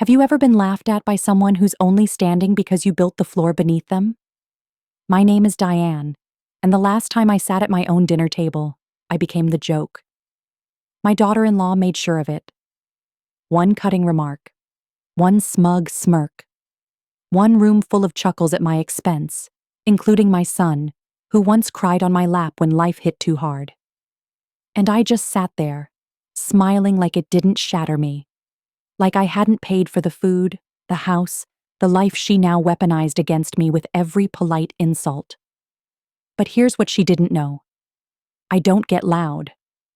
Have you ever been laughed at by someone who's only standing because you built the floor beneath them? My name is Diane, and the last time I sat at my own dinner table, I became the joke. My daughter-in-law made sure of it. One cutting remark, one smug smirk, one room full of chuckles at my expense, including my son, who once cried on my lap when life hit too hard. And I just sat there, smiling like it didn't shatter me. Like I hadn't paid for the food, the house, the life she now weaponized against me with every polite insult. But here's what she didn't know. I don't get loud.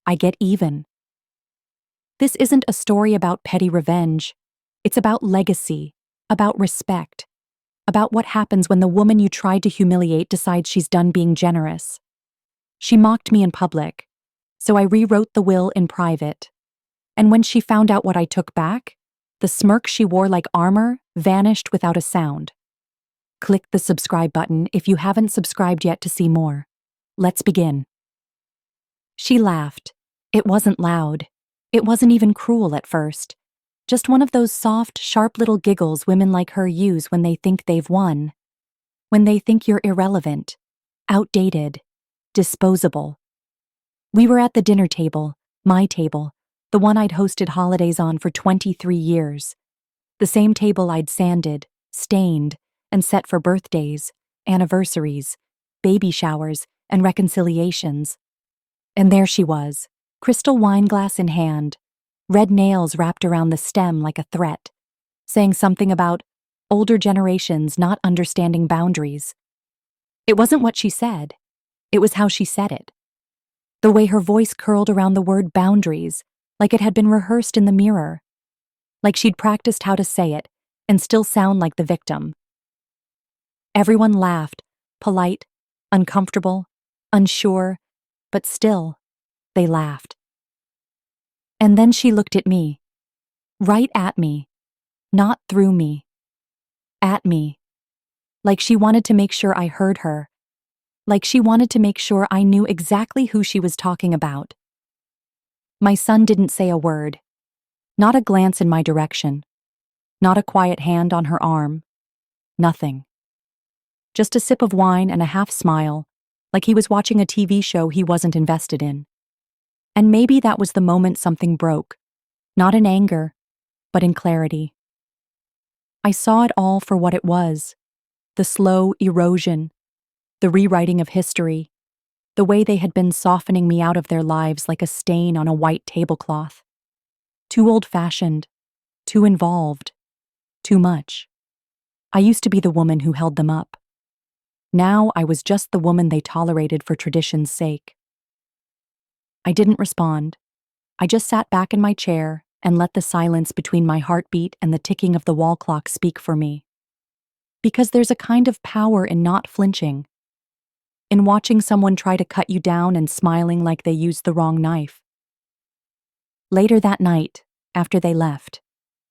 I get even. This isn't a story about petty revenge. It's about legacy, about respect, about what happens when the woman you tried to humiliate decides she's done being generous. She mocked me in public, so I rewrote the will in private. And when she found out what I took back, the smirk she wore like armor vanished without a sound. Click the subscribe button if you haven't subscribed yet to see more. Let's begin. She laughed. It wasn't loud. It wasn't even cruel at first. Just one of those soft, sharp little giggles women like her use when they think they've won. When they think you're irrelevant, outdated, disposable. We were at the dinner table, my table, the one I'd hosted holidays on for 23 years. The same table I'd sanded, stained, and set for birthdays, anniversaries, baby showers, and reconciliations. And there she was, crystal wine glass in hand, red nails wrapped around the stem like a threat, saying something about older generations not understanding boundaries. It wasn't what she said. It was how she said it. The way her voice curled around the word boundaries, like it had been rehearsed in the mirror. Like she'd practiced how to say it and still sound like the victim. Everyone laughed, polite, uncomfortable, unsure, but still, they laughed. And then she looked at me. Right at me. Not through me. At me. Like she wanted to make sure I heard her. Like she wanted to make sure I knew exactly who she was talking about. My son didn't say a word. Not a glance in my direction. Not a quiet hand on her arm. Nothing. Just a sip of wine and a half smile, like he was watching a TV show he wasn't invested in. And maybe that was the moment something broke. Not in anger, but in clarity. I saw it all for what it was. The slow erosion, the rewriting of history, the way they had been softening me out of their lives like a stain on a white tablecloth. Too old-fashioned, too involved, too much. I used to be the woman who held them up. Now I was just the woman they tolerated for tradition's sake. I didn't respond. I just sat back in my chair and let the silence between my heartbeat and the ticking of the wall clock speak for me. Because there's a kind of power in not flinching, in watching someone try to cut you down and smiling like they used the wrong knife. Later that night, after they left,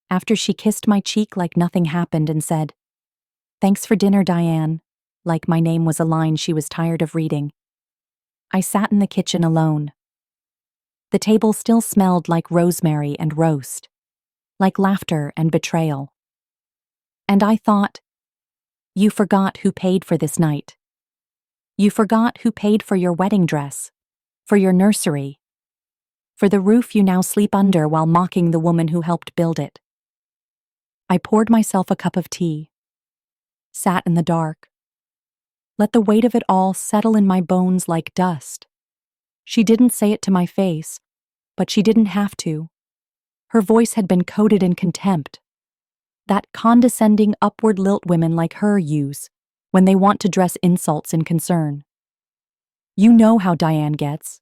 after she kissed my cheek like nothing happened and said, "Thanks for dinner, Diane," like my name was a line she was tired of reading, I sat in the kitchen alone. The table still smelled like rosemary and roast, like laughter and betrayal. And I thought, you forgot who paid for this night. You forgot who paid for your wedding dress, for your nursery, for the roof you now sleep under while mocking the woman who helped build it. I poured myself a cup of tea, sat in the dark, let the weight of it all settle in my bones like dust. She didn't say it to my face, but she didn't have to. Her voice had been coated in contempt. That condescending upward lilt women like her use when they want to dress insults in concern. You know how Diane gets.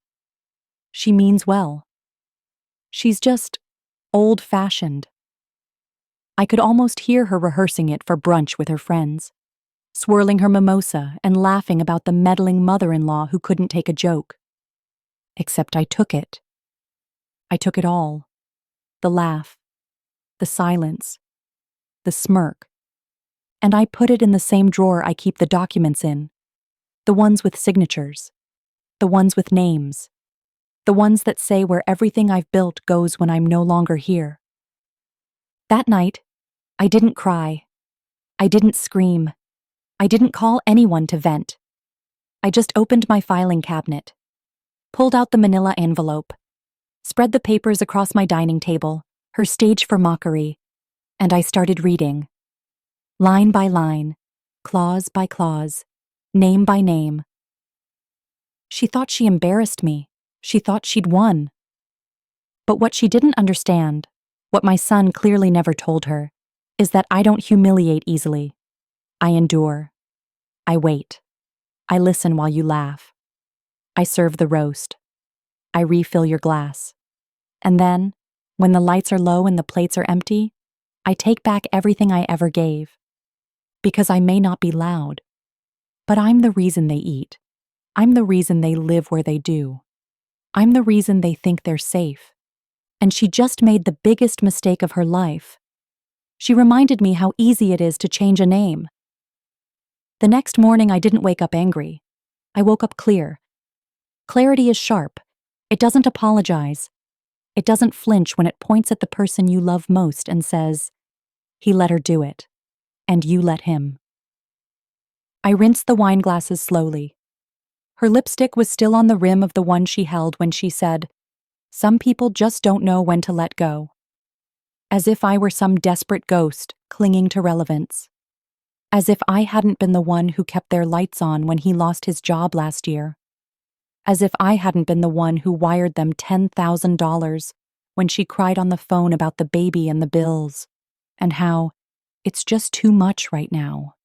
She means well. She's just old-fashioned. I could almost hear her rehearsing it for brunch with her friends, swirling her mimosa and laughing about the meddling mother-in-law who couldn't take a joke. Except I took it. I took it all. The laugh, the silence, the smirk. And I put it in the same drawer I keep the documents in. The ones with signatures. The ones with names. The ones that say where everything I've built goes when I'm no longer here. That night, I didn't cry. I didn't scream. I didn't call anyone to vent. I just opened my filing cabinet, pulled out the manila envelope, spread the papers across my dining table, her stage for mockery, and I started reading. Line by line, clause by clause, name by name. She thought she embarrassed me. She thought she'd won. But what she didn't understand, what my son clearly never told her, is that I don't humiliate easily. I endure. I wait. I listen while you laugh. I serve the roast. I refill your glass. And then, when the lights are low and the plates are empty, I take back everything I ever gave. Because I may not be loud, but I'm the reason they eat. I'm the reason they live where they do. I'm the reason they think they're safe. And she just made the biggest mistake of her life. She reminded me how easy it is to change a name. The next morning, I didn't wake up angry. I woke up clear. Clarity is sharp. It doesn't apologize. It doesn't flinch when it points at the person you love most and says, "He let her do it, and you let him." I rinsed the wine glasses slowly. Her lipstick was still on the rim of the one she held when she said, "Some people just don't know when to let go." As if I were some desperate ghost clinging to relevance. As if I hadn't been the one who kept their lights on when he lost his job last year. As if I hadn't been the one who wired them $10,000 when she cried on the phone about the baby and the bills, and how it's just too much right now.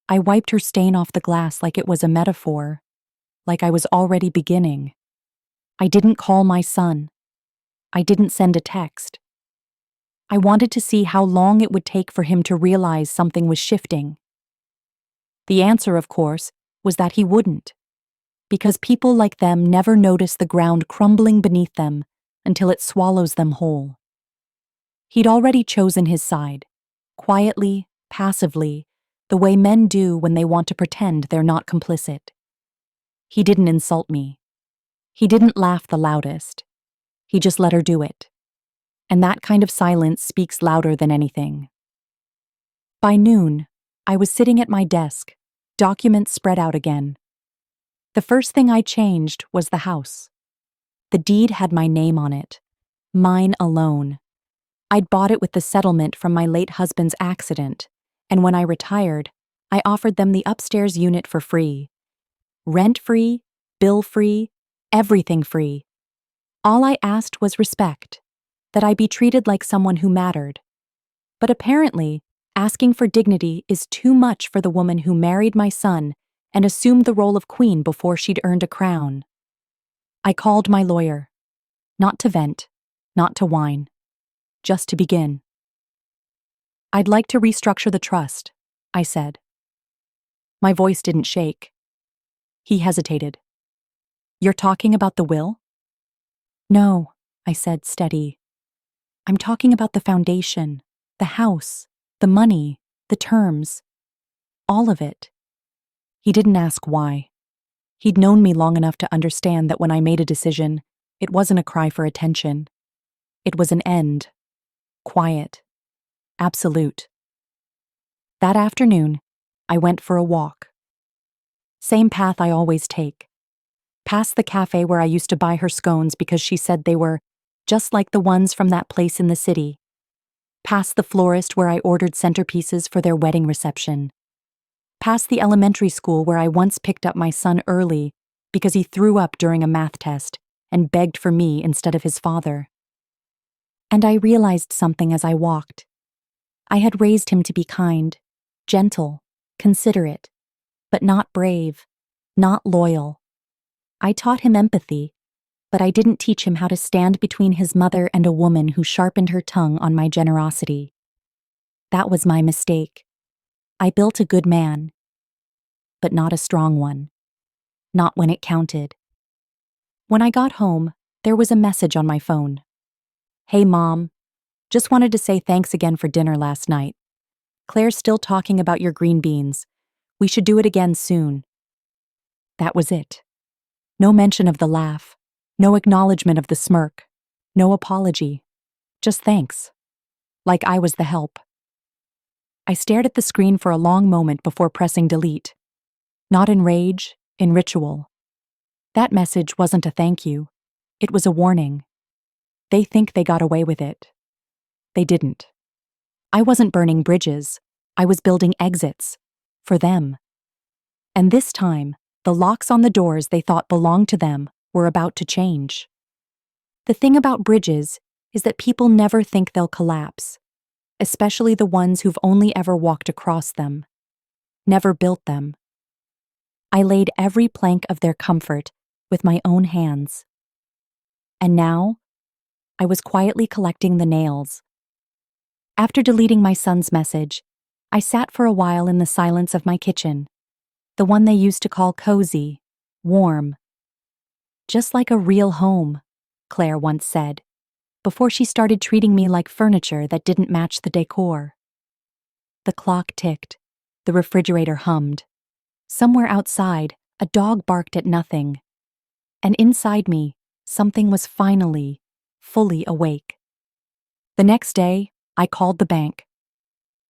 I wiped her stain off the glass like it was a metaphor, like I was already beginning. I didn't call my son. I didn't send a text. I wanted to see how long it would take for him to realize something was shifting. The answer, of course, was that he wouldn't, because people like them never notice the ground crumbling beneath them until it swallows them whole. He'd already chosen his side, quietly, passively, the way men do when they want to pretend they're not complicit. He didn't insult me. He didn't laugh the loudest. He just let her do it. And that kind of silence speaks louder than anything. By noon, I was sitting at my desk, documents spread out again. The first thing I changed was the house. The deed had my name on it, mine alone. I'd bought it with the settlement from my late husband's accident, and when I retired, I offered them the upstairs unit for free. Rent-free, bill-free, everything free. All I asked was respect, that I be treated like someone who mattered. But apparently, asking for dignity is too much for the woman who married my son and assumed the role of queen before she'd earned a crown. I called my lawyer, not to vent, not to whine, just to begin. "I'd like to restructure the trust," I said. My voice didn't shake. He hesitated. "You're talking about the will?" "No," I said, steady. "I'm talking about the foundation, the house, the money, the terms, all of it." He didn't ask why. He'd known me long enough to understand that when I made a decision, it wasn't a cry for attention. It was an end. Quiet. Absolute. That afternoon, I went for a walk. Same path I always take. Past the cafe where I used to buy her scones because she said they were just like the ones from that place in the city. Past the florist where I ordered centerpieces for their wedding reception. Past the elementary school where I once picked up my son early because he threw up during a math test and begged for me instead of his father. And I realized something as I walked. I had raised him to be kind, gentle, considerate, but not brave, not loyal. I taught him empathy, but I didn't teach him how to stand between his mother and a woman who sharpened her tongue on my generosity. That was my mistake. I built a good man, but not a strong one. Not when it counted. When I got home, there was a message on my phone. "Hey, Mom. Just wanted to say thanks again for dinner last night. Claire's still talking about your green beans. We should do it again soon." That was it. No mention of the laugh. No acknowledgement of the smirk. No apology. Just thanks. Like I was the help. I stared at the screen for a long moment before pressing delete. Not in rage, in ritual. That message wasn't a thank you. It was a warning. They think they got away with it. They didn't. I wasn't burning bridges. I was building exits. For them. And this time, the locks on the doors they thought belonged to them were about to change. The thing about bridges is that people never think they'll collapse, especially the ones who've only ever walked across them, never built them. I laid every plank of their comfort with my own hands. And now, I was quietly collecting the nails. After deleting my son's message, I sat for a while in the silence of my kitchen, the one they used to call cozy, warm. Just like a real home, Claire once said, before she started treating me like furniture that didn't match the decor. The clock ticked, the refrigerator hummed. Somewhere outside, a dog barked at nothing. And inside me, something was finally, fully awake. The next day, I called the bank.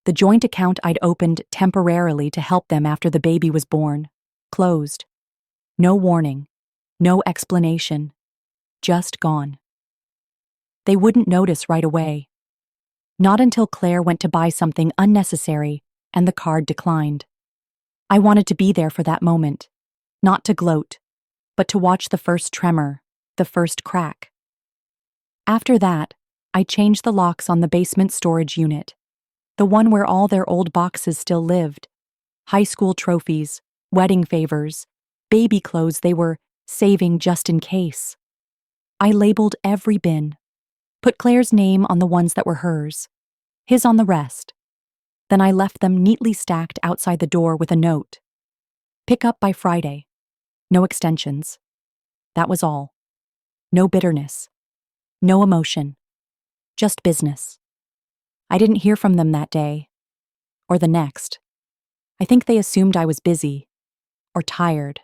The joint account I'd opened temporarily to help them after the baby was born, closed. No warning, no explanation, just gone. They wouldn't notice right away. Not until Claire went to buy something unnecessary and the card declined. I wanted to be there for that moment, not to gloat, but to watch the first tremor, the first crack. After that, I changed the locks on the basement storage unit, the one where all their old boxes still lived. High school trophies, wedding favors, baby clothes they were saving just in case. I labeled every bin, put Claire's name on the ones that were hers, his on the rest. Then I left them neatly stacked outside the door with a note. Pick up by Friday. No extensions. That was all. No bitterness. No emotion. Just business. I didn't hear from them that day. Or the next. I think they assumed I was busy. Or tired.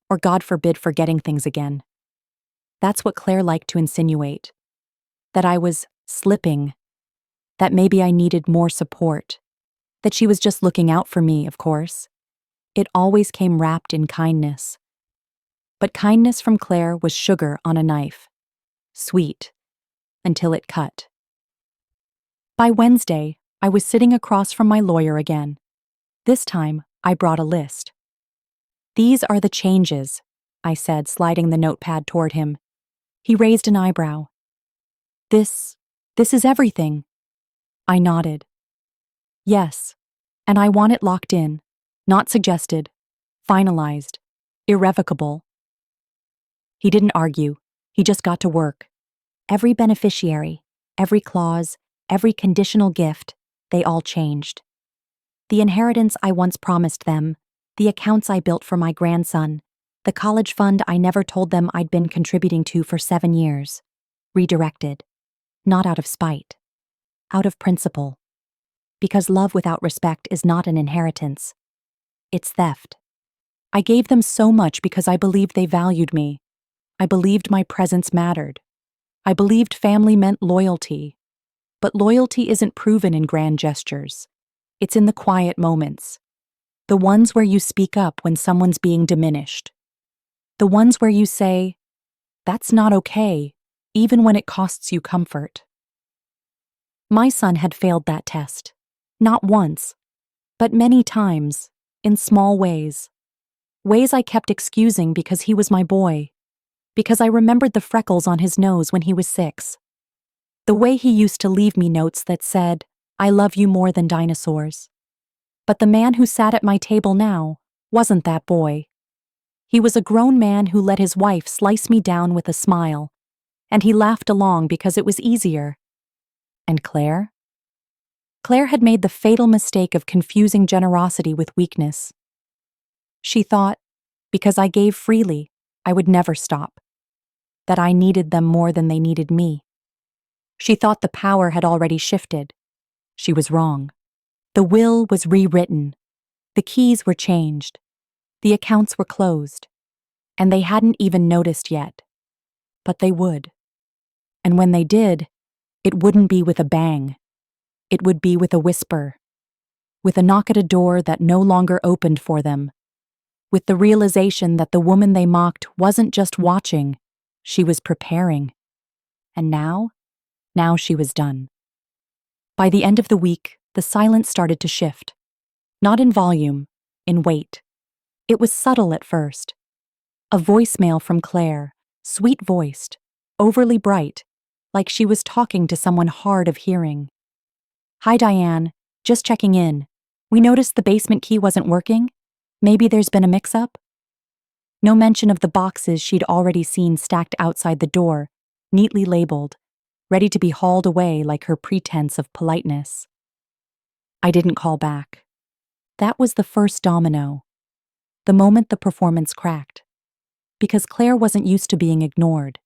Or God forbid forgetting things again. That's what Claire liked to insinuate. That I was slipping. That maybe I needed more support. That she was just looking out for me, of course. It always came wrapped in kindness. But kindness from Claire was sugar on a knife. Sweet. Until it cut. By Wednesday, I was sitting across from my lawyer again. This time, I brought a list. These are the changes, I said, sliding the notepad toward him. He raised an eyebrow. This is everything. I nodded. Yes, and I want it locked in, not suggested, finalized, irrevocable. He didn't argue. He just got to work. Every beneficiary, every clause, every conditional gift, they all changed. The inheritance I once promised them, the accounts I built for my grandson, the college fund I never told them I'd been contributing to for 7 years, redirected. Not out of spite. Out of principle. Because love without respect is not an inheritance. It's theft. I gave them so much because I believed they valued me. I believed my presence mattered. I believed family meant loyalty. But loyalty isn't proven in grand gestures. It's in the quiet moments. The ones where you speak up when someone's being diminished. The ones where you say, "That's not okay," even when it costs you comfort. My son had failed that test. Not once, but many times, in small ways. Ways I kept excusing because he was my boy. Because I remembered the freckles on his nose when he was 6. The way he used to leave me notes that said, "I love you more than dinosaurs." But the man who sat at my table now wasn't that boy. He was a grown man who let his wife slice me down with a smile, and he laughed along because it was easier. And Claire? Claire had made the fatal mistake of confusing generosity with weakness. She thought, because I gave freely, I would never stop. That I needed them more than they needed me. She thought the power had already shifted. She was wrong. The will was rewritten. The keys were changed. The accounts were closed. And they hadn't even noticed yet. But they would. And when they did, it wouldn't be with a bang. It would be with a whisper. with a knock at a door that no longer opened for them, with the realization that the woman they mocked wasn't just watching, she was preparing. And now she was done. By the end of the week, the silence started to shift. Not in volume, in weight. It was subtle at first. A voicemail from Claire, sweet-voiced, overly bright, like she was talking to someone hard of hearing. "Hi, Diane. Just checking in. We noticed the basement key wasn't working. Maybe there's been a mix-up?" No mention of the boxes she'd already seen stacked outside the door, neatly labeled, ready to be hauled away like her pretense of politeness. I didn't call back. That was the first domino. The moment the performance cracked. Because Claire wasn't used to being ignored.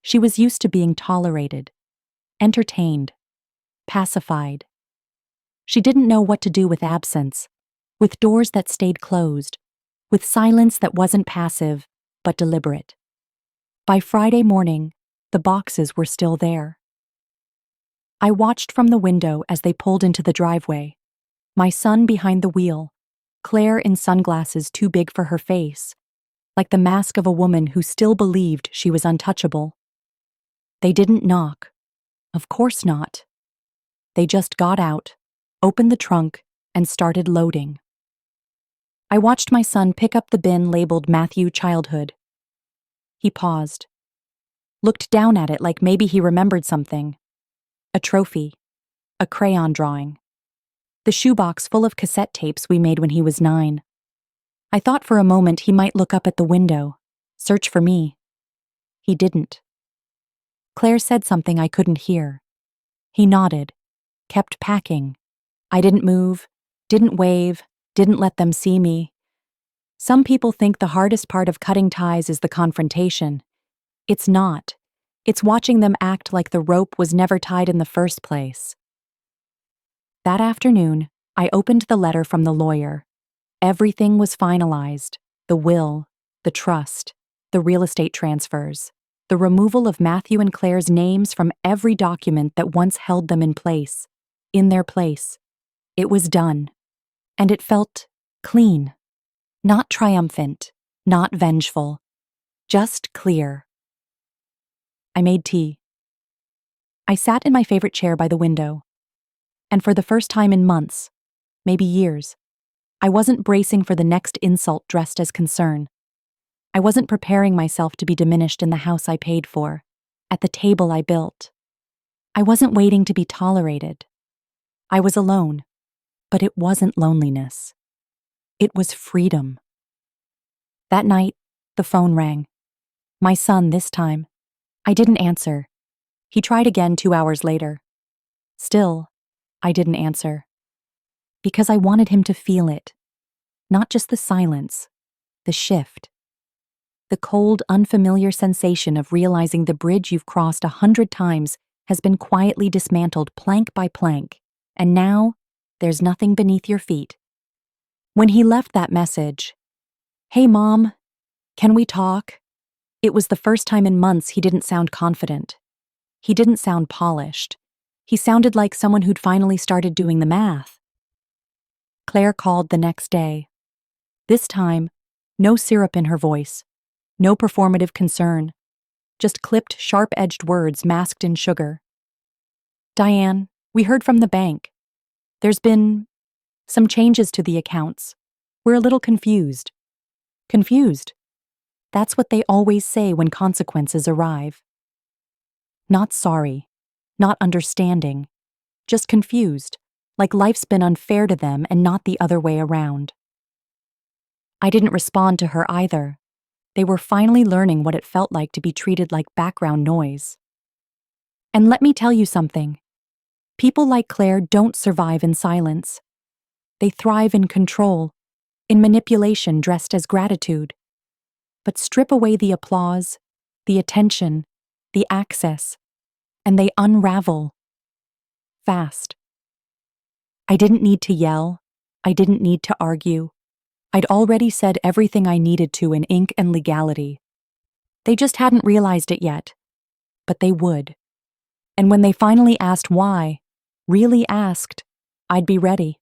She was used to being tolerated, entertained, pacified. She didn't know what to do with absence, with doors that stayed closed, with silence that wasn't passive, but deliberate. By Friday morning, the boxes were still there. I watched from the window as they pulled into the driveway, my son behind the wheel, Claire in sunglasses too big for her face, like the mask of a woman who still believed she was untouchable. They didn't knock. Of course not. They just got out, opened the trunk, and started loading. I watched my son pick up the bin labeled Matthew Childhood. He paused, looked down at it like maybe he remembered something. A trophy, a crayon drawing, the shoebox full of cassette tapes we made when he was 9. I thought for a moment he might look up at the window, search for me. He didn't. Claire said something I couldn't hear. He nodded, kept packing. I didn't move, didn't wave, didn't let them see me. Some people think the hardest part of cutting ties is the confrontation. It's not. It's watching them act like the rope was never tied in the first place. That afternoon, I opened the letter from the lawyer. Everything was finalized: the will, the trust, the real estate transfers, the removal of Matthew and Claire's names from every document that once held them in their place. It was done. And it felt clean. Not triumphant, not vengeful, just clear. I made tea. I sat in my favorite chair by the window. And for the first time in months, maybe years, I wasn't bracing for the next insult dressed as concern. I wasn't preparing myself to be diminished in the house I paid for, at the table I built. I wasn't waiting to be tolerated. I was alone, but it wasn't loneliness. It was freedom. That night, the phone rang. My son this time. I didn't answer. He tried again 2 hours later. Still, I didn't answer. Because I wanted him to feel it. Not just the silence, the shift. The cold, unfamiliar sensation of realizing the bridge you've crossed 100 times has been quietly dismantled plank by plank, and now there's nothing beneath your feet. When he left that message, "Hey, Mom, can we talk?" It was the first time in months he didn't sound confident. He didn't sound polished. He sounded like someone who'd finally started doing the math. Claire called the next day. This time, no syrup in her voice, no performative concern, just clipped, sharp-edged words masked in sugar. "Diane, we heard from the bank. There's been some changes to the accounts. We're a little confused." Confused? That's what they always say when consequences arrive. Not sorry, not understanding, just confused, like life's been unfair to them and not the other way around. I didn't respond to her either. They were finally learning what it felt like to be treated like background noise. And let me tell you something. People like Claire don't survive in silence. They thrive in control, in manipulation dressed as gratitude. But strip away the applause, the attention, the access, and they unravel. Fast. I didn't need to yell. I didn't need to argue. I'd already said everything I needed to in ink and legality. They just hadn't realized it yet. But they would. And when they finally asked why, really asked, I'd be ready.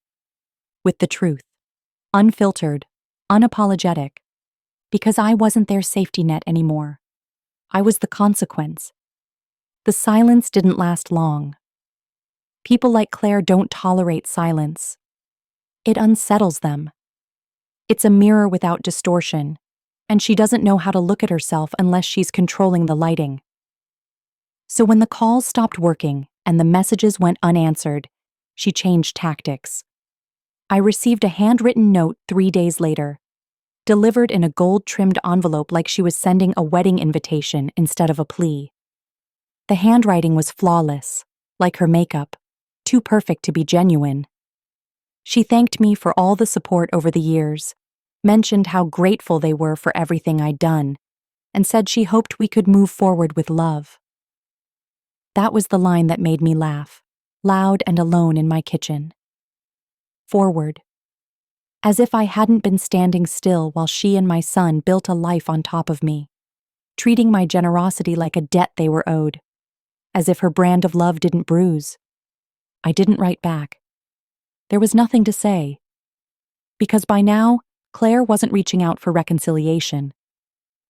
with the truth, unfiltered, unapologetic, because I wasn't their safety net anymore. I was the consequence. The silence didn't last long. People like Claire don't tolerate silence. It unsettles them. It's a mirror without distortion, and she doesn't know how to look at herself unless she's controlling the lighting. So when the calls stopped working and the messages went unanswered, she changed tactics. I received a handwritten note 3 days later, delivered in a gold-trimmed envelope like she was sending a wedding invitation instead of a plea. The handwriting was flawless, like her makeup, too perfect to be genuine. She thanked me for all the support over the years, mentioned how grateful they were for everything I'd done, and said she hoped we could move forward with love. That was the line that made me laugh, loud and alone in my kitchen. Forward. As if I hadn't been standing still while she and my son built a life on top of me, treating my generosity like a debt they were owed, as if her brand of love didn't bruise. I didn't write back. There was nothing to say. Because by now, Claire wasn't reaching out for reconciliation.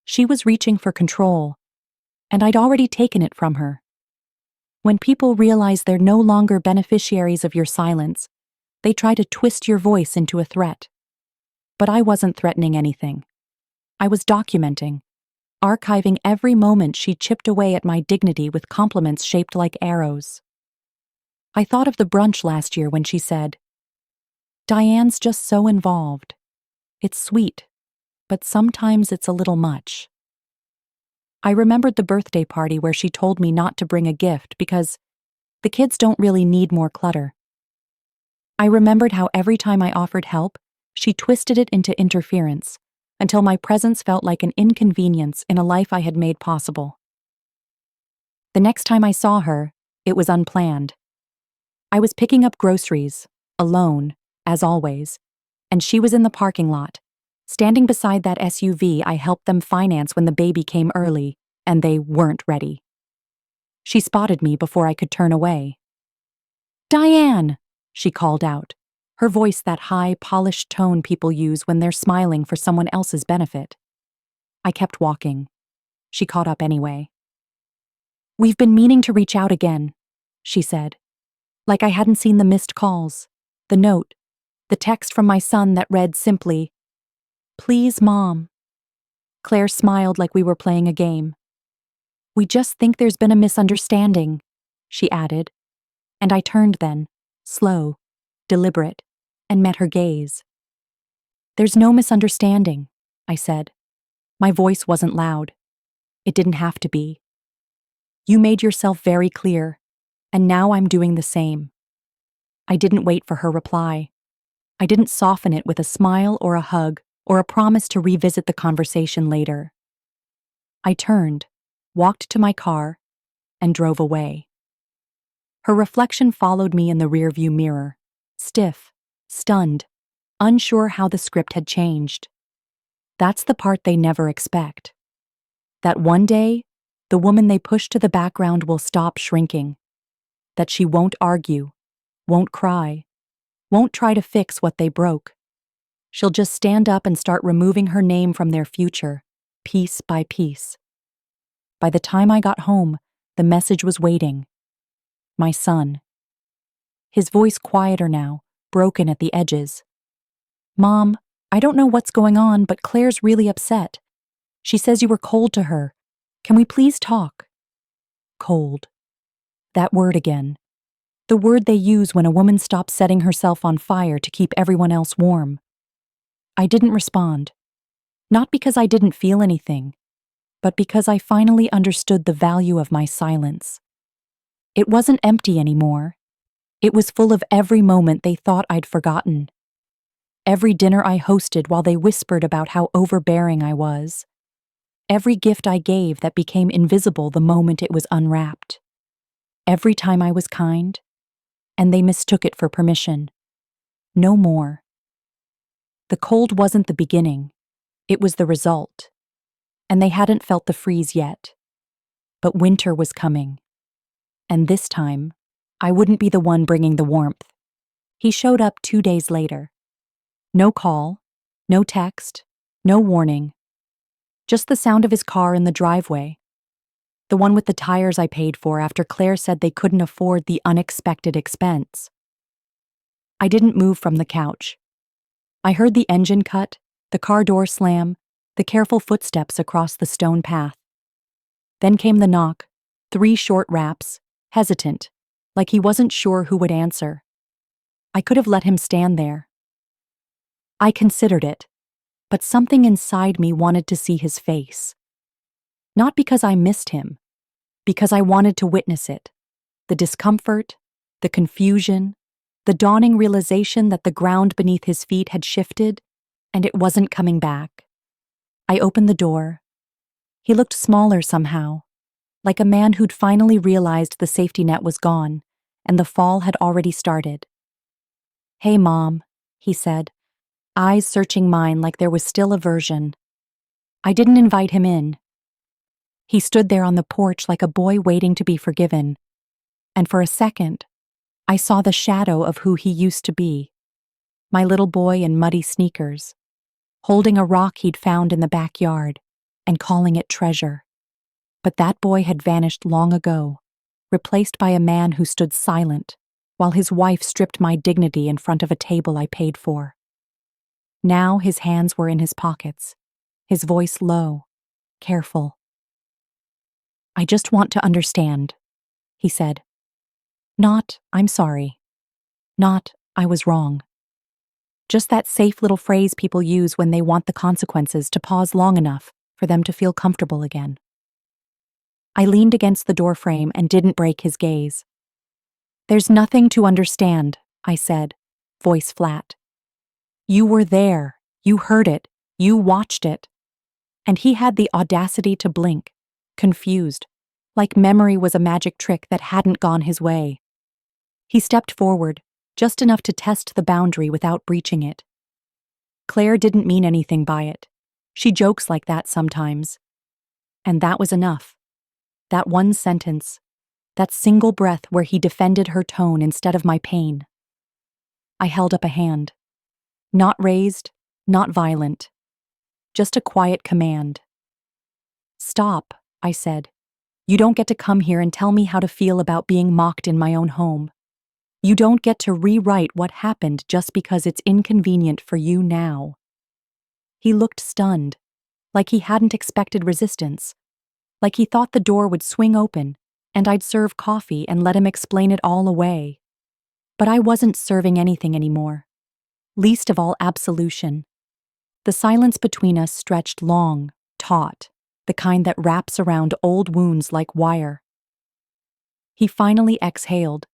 She was reaching for control, and I'd already taken it from her. When people realize they're no longer beneficiaries of your silence, they try to twist your voice into a threat. But I wasn't threatening anything. I was documenting, archiving every moment she chipped away at my dignity with compliments shaped like arrows. I thought of the brunch last year when she said, "Diane's just so involved. It's sweet, but sometimes it's a little much." I remembered the birthday party where she told me not to bring a gift because the kids don't really need more clutter. I remembered how every time I offered help, she twisted it into interference, until my presence felt like an inconvenience in a life I had made possible. The next time I saw her, it was unplanned. I was picking up groceries, alone, as always, and she was in the parking lot, standing beside that SUV I helped them finance when the baby came early, and they weren't ready. She spotted me before I could turn away. "Diane!" she called out, her voice that high, polished tone people use when they're smiling for someone else's benefit. I kept walking. She caught up anyway. "We've been meaning to reach out again," she said, like I hadn't seen the missed calls, the note, the text from my son that read simply, "Please, Mom." Claire smiled like we were playing a game. "We just think there's been a misunderstanding," she added, and I turned then, slow, deliberate, and met her gaze. "There's no misunderstanding," I said. My voice wasn't loud. It didn't have to be. "You made yourself very clear, and now I'm doing the same." I didn't wait for her reply. I didn't soften it with a smile or a hug or a promise to revisit the conversation later. I turned, walked to my car, and drove away. Her reflection followed me in the rearview mirror, stiff, stunned, unsure how the script had changed. That's the part they never expect. That one day, the woman they push to the background will stop shrinking. That she won't argue, won't cry, won't try to fix what they broke. She'll just stand up and start removing her name from their future, piece by piece. By the time I got home, the message was waiting. My son. His voice quieter now, broken at the edges. "Mom, I don't know what's going on, but Claire's really upset. She says you were cold to her. Can we please talk?" Cold. That word again. The word they use when a woman stops setting herself on fire to keep everyone else warm. I didn't respond. Not because I didn't feel anything, but because I finally understood the value of my silence. It wasn't empty anymore. It was full of every moment they thought I'd forgotten. Every dinner I hosted while they whispered about how overbearing I was. Every gift I gave that became invisible the moment it was unwrapped. Every time I was kind, and they mistook it for permission. No more. The cold wasn't the beginning, it was the result. And they hadn't felt the freeze yet. But winter was coming. And this time, I wouldn't be the one bringing the warmth. He showed up 2 days later, No call, no text, no warning. Just the sound of his car in the driveway. The one with the tires I paid for after Claire said they couldn't afford the unexpected expense. I didn't move from the couch. I heard the engine cut, the car door slam, the careful footsteps across the stone path. Then came the knock, 3 short raps, hesitant, like he wasn't sure who would answer. I could have let him stand there. I considered it, but something inside me wanted to see his face. Not because I missed him, because I wanted to witness it. The discomfort, the confusion, the dawning realization that the ground beneath his feet had shifted, and it wasn't coming back. I opened the door. He looked smaller somehow, like a man who'd finally realized the safety net was gone, and the fall had already started. "Hey, Mom," he said, eyes searching mine like there was still aversion. I didn't invite him in. He stood there on the porch like a boy waiting to be forgiven, and for a second, I saw the shadow of who he used to be. My little boy in muddy sneakers, holding a rock he'd found in the backyard and calling it treasure. But that boy had vanished long ago, replaced by a man who stood silent while his wife stripped my dignity in front of a table I paid for. Now his hands were in his pockets, his voice low, careful. "I just want to understand," he said. Not, "I'm sorry." Not, "I was wrong." Just that safe little phrase people use when they want the consequences to pause long enough for them to feel comfortable again. I leaned against the doorframe and didn't break his gaze. "There's nothing to understand," I said, voice flat. "You were there, you heard it, you watched it." And he had the audacity to blink, confused, like memory was a magic trick that hadn't gone his way. He stepped forward, just enough to test the boundary without breaching it. "Claire didn't mean anything by it. She jokes like that sometimes." And that was enough. That one sentence, that single breath where he defended her tone instead of my pain. I held up a hand. Not raised, not violent. Just a quiet command. "Stop," I said. "You don't get to come here and tell me how to feel about being mocked in my own home. You don't get to rewrite what happened just because it's inconvenient for you now." He looked stunned, like he hadn't expected resistance, like he thought the door would swing open and I'd serve coffee and let him explain it all away. But I wasn't serving anything anymore, least of all absolution. The silence between us stretched long, taut, the kind that wraps around old wounds like wire. He finally exhaled,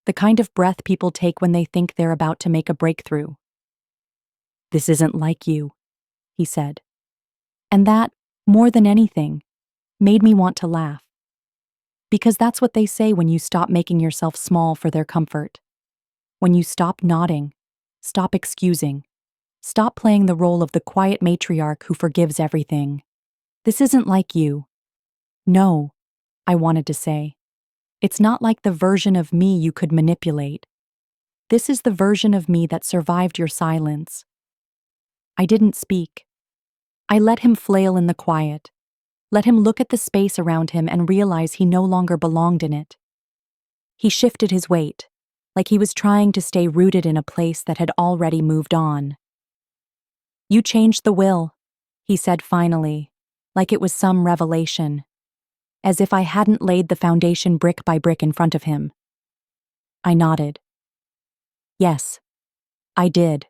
the kind of breath people take when they think they're about to make a breakthrough. "This isn't like you," he said. And that, more than anything, made me want to laugh. Because that's what they say when you stop making yourself small for their comfort. When you stop nodding, stop excusing, stop playing the role of the quiet matriarch who forgives everything. "This isn't like you." "No," I wanted to say. "It's not like the version of me you could manipulate. This is the version of me that survived your silence." I didn't speak. I let him flail in the quiet, let him look at the space around him and realize he no longer belonged in it. He shifted his weight, like he was trying to stay rooted in a place that had already moved on. "You changed the will," he said finally, like it was some revelation, as if I hadn't laid the foundation brick by brick in front of him. I nodded. "Yes, I did."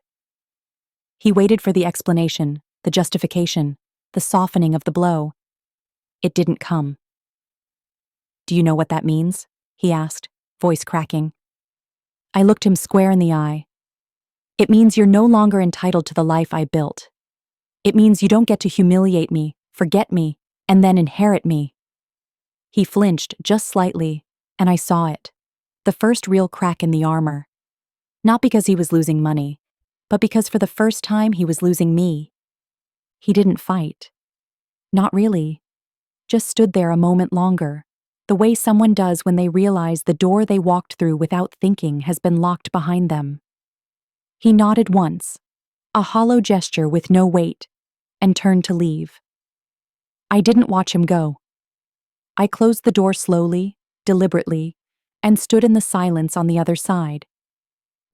He waited for the explanation, the justification, the softening of the blow. It didn't come. "Do you know what that means?" he asked, voice cracking. I looked him square in the eye. "It means you're no longer entitled to the life I built. It means you don't get to humiliate me, forget me, and then inherit me." He flinched just slightly, and I saw it. The first real crack in the armor. Not because he was losing money, but because for the first time he was losing me. He didn't fight. Not really. Just stood there a moment longer, the way someone does when they realize the door they walked through without thinking has been locked behind them. He nodded once, a hollow gesture with no weight, and turned to leave. I didn't watch him go. I closed the door slowly, deliberately, and stood in the silence on the other side.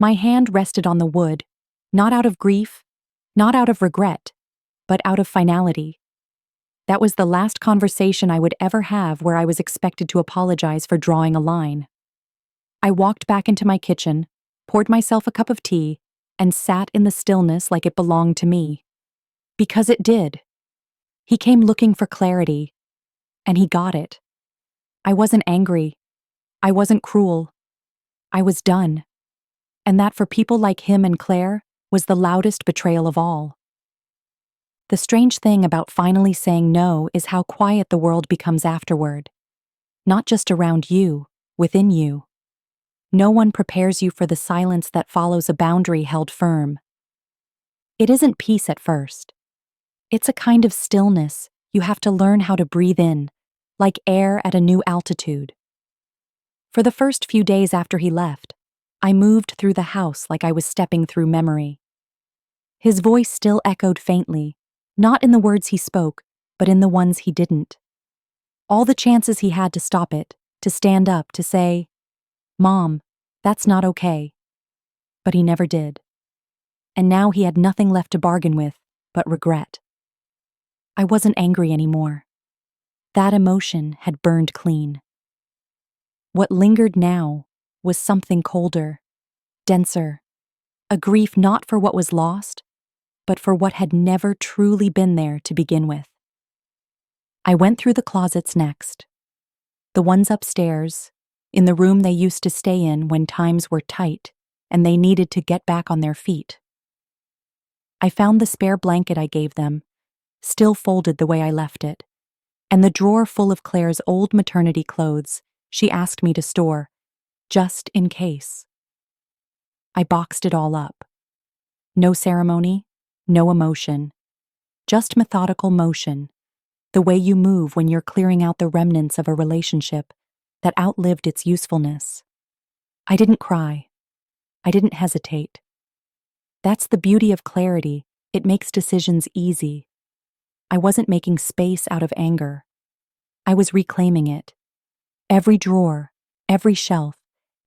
My hand rested on the wood, not out of grief, not out of regret, but out of finality. That was the last conversation I would ever have where I was expected to apologize for drawing a line. I walked back into my kitchen, poured myself a cup of tea, and sat in the stillness like it belonged to me. Because it did. He came looking for clarity, and he got it. I wasn't angry. I wasn't cruel. I was done. And that for people like him and Claire was the loudest betrayal of all. The strange thing about finally saying no is how quiet the world becomes afterward. Not just around you, within you. No one prepares you for the silence that follows a boundary held firm. It isn't peace at first. It's a kind of stillness you have to learn how to breathe in, like air at a new altitude. For the first few days after he left, I moved through the house like I was stepping through memory. His voice still echoed faintly, not in the words he spoke, but in the ones he didn't. All the chances he had to stop it, to stand up, to say, "Mom, that's not okay." But he never did. And now he had nothing left to bargain with but regret. I wasn't angry anymore. That emotion had burned clean. What lingered now was something colder, denser, a grief not for what was lost, but for what had never truly been there to begin with. I went through the closets next. The ones upstairs, in the room they used to stay in when times were tight and they needed to get back on their feet. I found the spare blanket I gave them, still folded the way I left it, and the drawer full of Claire's old maternity clothes she asked me to store, just in case. I boxed it all up. No ceremony, no emotion, just methodical motion, the way you move when you're clearing out the remnants of a relationship that outlived its usefulness. I didn't cry. I didn't hesitate. That's the beauty of clarity. It makes decisions easy. I wasn't making space out of anger. I was reclaiming it. Every drawer, every shelf,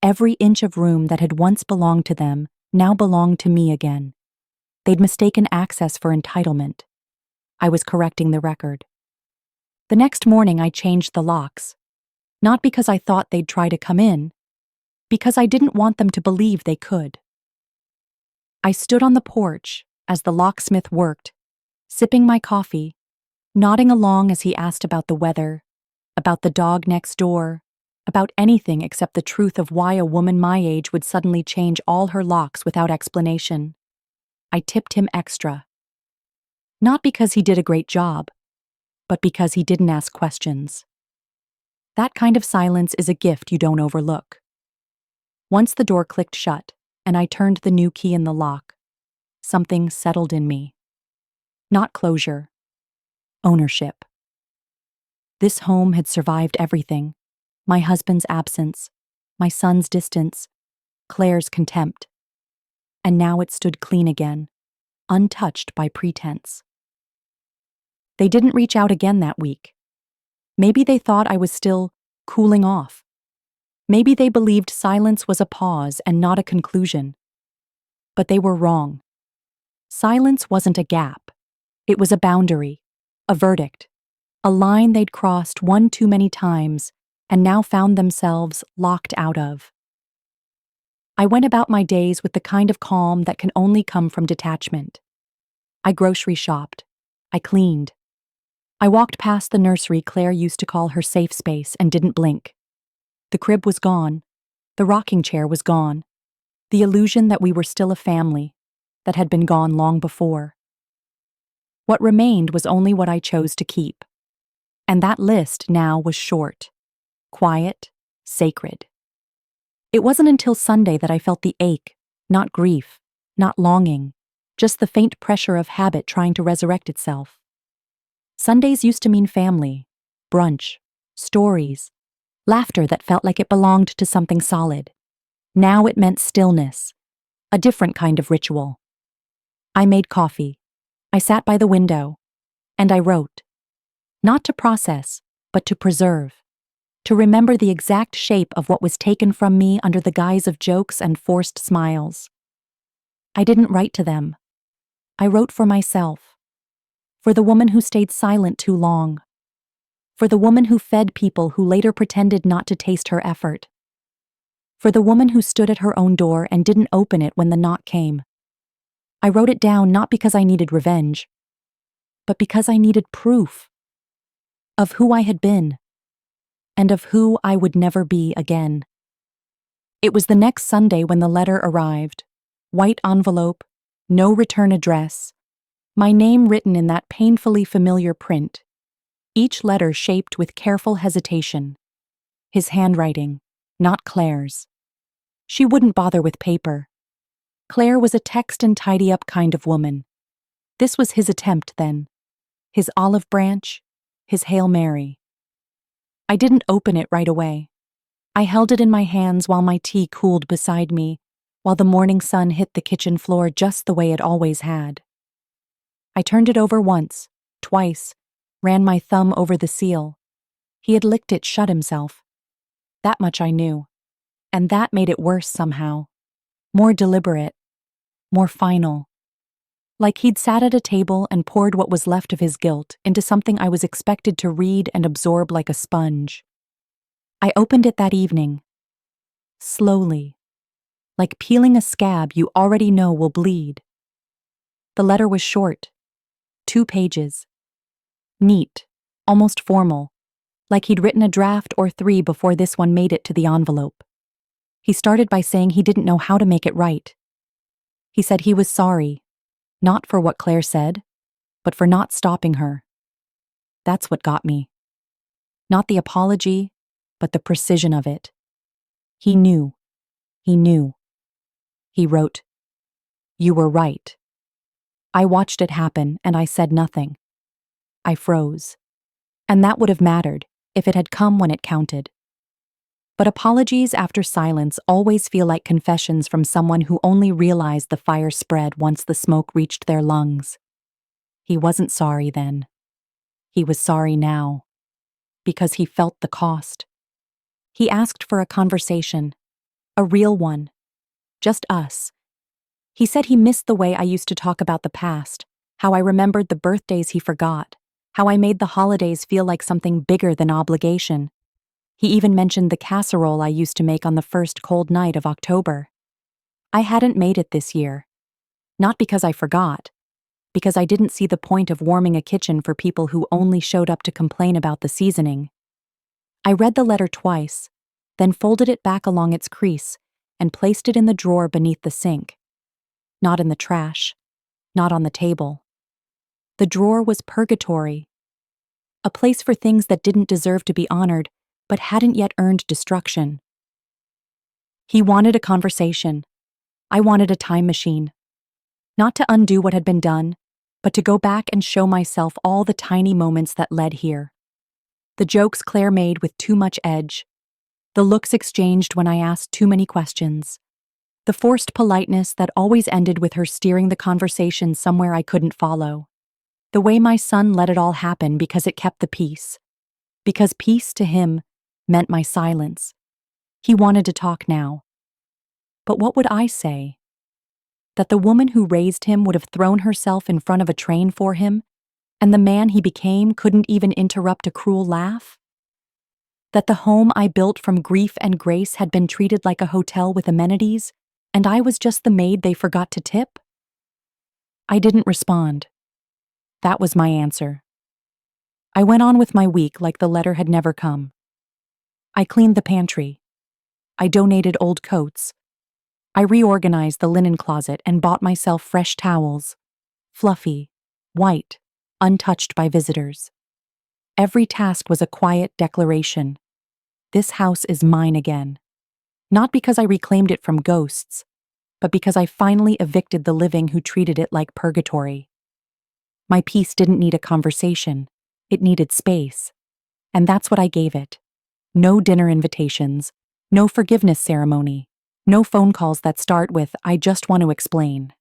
every inch of room that had once belonged to them now belonged to me again. They'd mistaken access for entitlement. I was correcting the record. The next morning I changed the locks, not because I thought they'd try to come in, because I didn't want them to believe they could. I stood on the porch as the locksmith worked, sipping my coffee, nodding along as he asked about the weather, about the dog next door, about anything except the truth of why a woman my age would suddenly change all her locks without explanation. I tipped him extra. Not because he did a great job, but because he didn't ask questions. That kind of silence is a gift you don't overlook. Once the door clicked shut, and I turned the new key in the lock, something settled in me. Not closure. Ownership. This home had survived everything. My husband's absence, my son's distance, Claire's contempt. And now it stood clean again, untouched by pretense. They didn't reach out again that week. Maybe they thought I was still cooling off. Maybe they believed silence was a pause and not a conclusion. But they were wrong. Silence wasn't a gap. It was a boundary, a verdict, a line they'd crossed one too many times and now found themselves locked out of. I went about my days with the kind of calm that can only come from detachment. I grocery shopped. I cleaned. I walked past the nursery Claire used to call her safe space and didn't blink. The crib was gone. The rocking chair was gone. The illusion that we were still a family, that had been gone long before. What remained was only what I chose to keep. And that list now was short, quiet, sacred. It wasn't until Sunday that I felt the ache, not grief, not longing, just the faint pressure of habit trying to resurrect itself. Sundays used to mean family, brunch, stories, laughter that felt like it belonged to something solid. Now it meant stillness, a different kind of ritual. I made coffee. I sat by the window. And I wrote. Not to process, but to preserve. To remember the exact shape of what was taken from me under the guise of jokes and forced smiles. I didn't write to them. I wrote for myself. For the woman who stayed silent too long. For the woman who fed people who later pretended not to taste her effort. For the woman who stood at her own door and didn't open it when the knock came. I wrote it down not because I needed revenge, but because I needed proof of who I had been and of who I would never be again. It was the next Sunday when the letter arrived. White envelope, no return address, my name written in that painfully familiar print, each letter shaped with careful hesitation. His handwriting, not Claire's. She wouldn't bother with paper. Claire was a text and tidy up kind of woman. This was his attempt then. His olive branch, his Hail Mary. I didn't open it right away. I held it in my hands while my tea cooled beside me, while the morning sun hit the kitchen floor just the way it always had. I turned it over once, twice, ran my thumb over the seal. He had licked it shut himself. That much I knew. And that made it worse somehow. More deliberate. More final. Like he'd sat at a table and poured what was left of his guilt into something I was expected to read and absorb like a sponge. I opened it that evening. Slowly. Like peeling a scab you already know will bleed. The letter was short. 2 pages. Neat. Almost formal. Like he'd written a draft or 3 before this one made it to the envelope. He started by saying he didn't know how to make it right. He said he was sorry. Not for what Claire said, but for not stopping her. That's what got me. Not the apology, but the precision of it. He knew. He knew. He wrote, "You were right." I watched it happen and I said nothing. I froze. And that would have mattered if it had come when it counted. But apologies after silence always feel like confessions from someone who only realized the fire spread once the smoke reached their lungs. He wasn't sorry then. He was sorry now. Because he felt the cost. He asked for a conversation. A real one. Just us. He said he missed the way I used to talk about the past, how I remembered the birthdays he forgot, how I made the holidays feel like something bigger than obligation. He even mentioned the casserole I used to make on the first cold night of October. I hadn't made it this year. Not because I forgot, because I didn't see the point of warming a kitchen for people who only showed up to complain about the seasoning. I read the letter twice, then folded it back along its crease and placed it in the drawer beneath the sink. Not in the trash, not on the table. The drawer was purgatory. A place for things that didn't deserve to be honored, but hadn't yet earned destruction. He wanted a conversation. I wanted a time machine. Not to undo what had been done, but to go back and show myself all the tiny moments that led here. The jokes Claire made with too much edge. The looks exchanged when I asked too many questions. The forced politeness that always ended with her steering the conversation somewhere I couldn't follow. The way my son let it all happen because it kept the peace. Because peace to him meant my silence. He wanted to talk now. But what would I say? That the woman who raised him would have thrown herself in front of a train for him, and the man he became couldn't even interrupt a cruel laugh? That the home I built from grief and grace had been treated like a hotel with amenities, and I was just the maid they forgot to tip? I didn't respond. That was my answer. I went on with my week like the letter had never come. I cleaned the pantry. I donated old coats. I reorganized the linen closet and bought myself fresh towels. Fluffy, white, untouched by visitors. Every task was a quiet declaration. This house is mine again. Not because I reclaimed it from ghosts, but because I finally evicted the living who treated it like purgatory. My peace didn't need a conversation. It needed space. And that's what I gave it. No dinner invitations, no forgiveness ceremony, no phone calls that start with, "I just want to explain."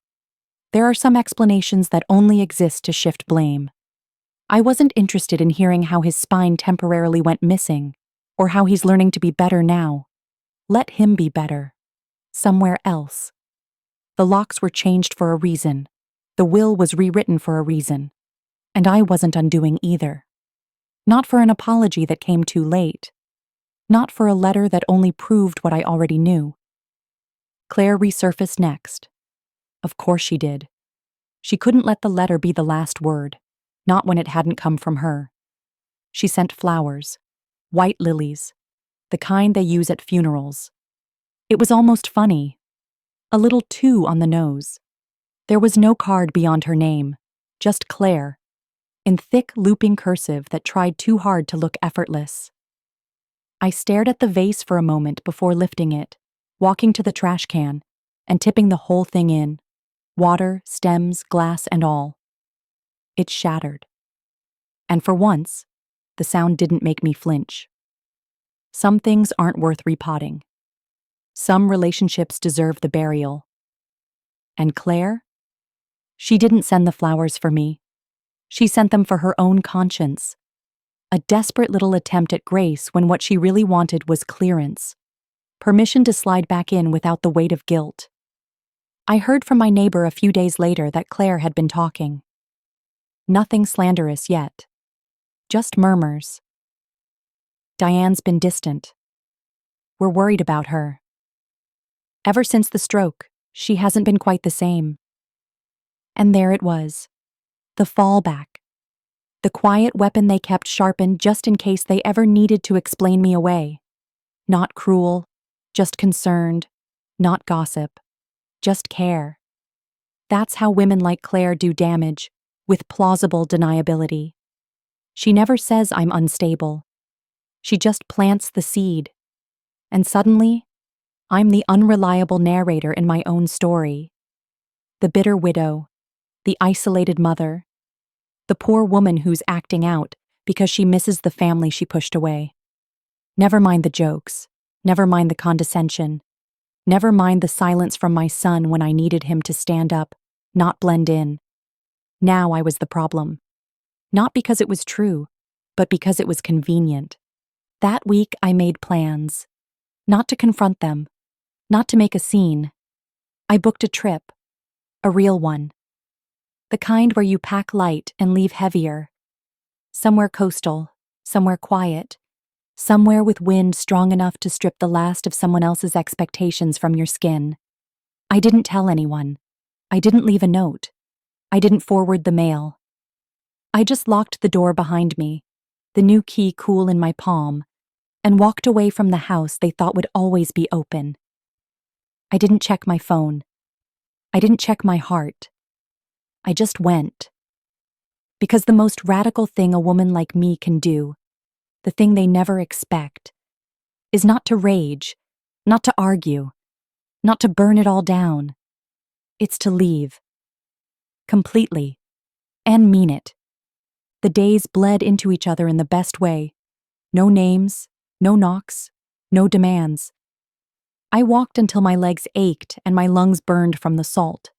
There are some explanations that only exist to shift blame. I wasn't interested in hearing how his spine temporarily went missing, or how he's learning to be better now. Let him be better. Somewhere else. The locks were changed for a reason. The will was rewritten for a reason. And I wasn't undoing either. Not for an apology that came too late. Not for a letter that only proved what I already knew. Claire resurfaced next. Of course she did. She couldn't let the letter be the last word, not when it hadn't come from her. She sent flowers, white lilies, the kind they use at funerals. It was almost funny, a little too on the nose. There was no card beyond her name, just Claire, in thick looping cursive that tried too hard to look effortless. I stared at the vase for a moment before lifting it, walking to the trash can, and tipping the whole thing in. Water, stems, glass, and all. It shattered. And for once, the sound didn't make me flinch. Some things aren't worth repotting. Some relationships deserve the burial. And Claire? She didn't send the flowers for me. She sent them for her own conscience. A desperate little attempt at grace when what she really wanted was clearance. Permission to slide back in without the weight of guilt. I heard from my neighbor a few days later that Claire had been talking. Nothing slanderous yet. Just murmurs. Diane's been distant. We're worried about her. Ever since the stroke, she hasn't been quite the same. And there it was. The fallback. The quiet weapon they kept sharpened just in case they ever needed to explain me away. Not cruel, just concerned, not gossip. Just care. That's how women like Claire do damage, with plausible deniability. She never says I'm unstable. She just plants the seed. And suddenly, I'm the unreliable narrator in my own story. The bitter widow, the isolated mother, the poor woman who's acting out because she misses the family she pushed away. Never mind the jokes, never mind the condescension. Never mind the silence from my son when I needed him to stand up, not blend in. Now I was the problem. Not because it was true, but because it was convenient. That week I made plans. Not to confront them. Not to make a scene. I booked a trip. A real one. The kind where you pack light and leave heavier. Somewhere coastal, somewhere quiet. Somewhere with wind strong enough to strip the last of someone else's expectations from your skin. I didn't tell anyone. I didn't leave a note. I didn't forward the mail. I just locked the door behind me, the new key cool in my palm, and walked away from the house they thought would always be open. I didn't check my phone. I didn't check my heart. I just went. Because the most radical thing a woman like me can do, the thing they never expect, is not to rage, not to argue, not to burn it all down. It's to leave. Completely. And mean it. The days bled into each other in the best way. No names, no knocks, no demands. I walked until my legs ached and my lungs burned from the salt.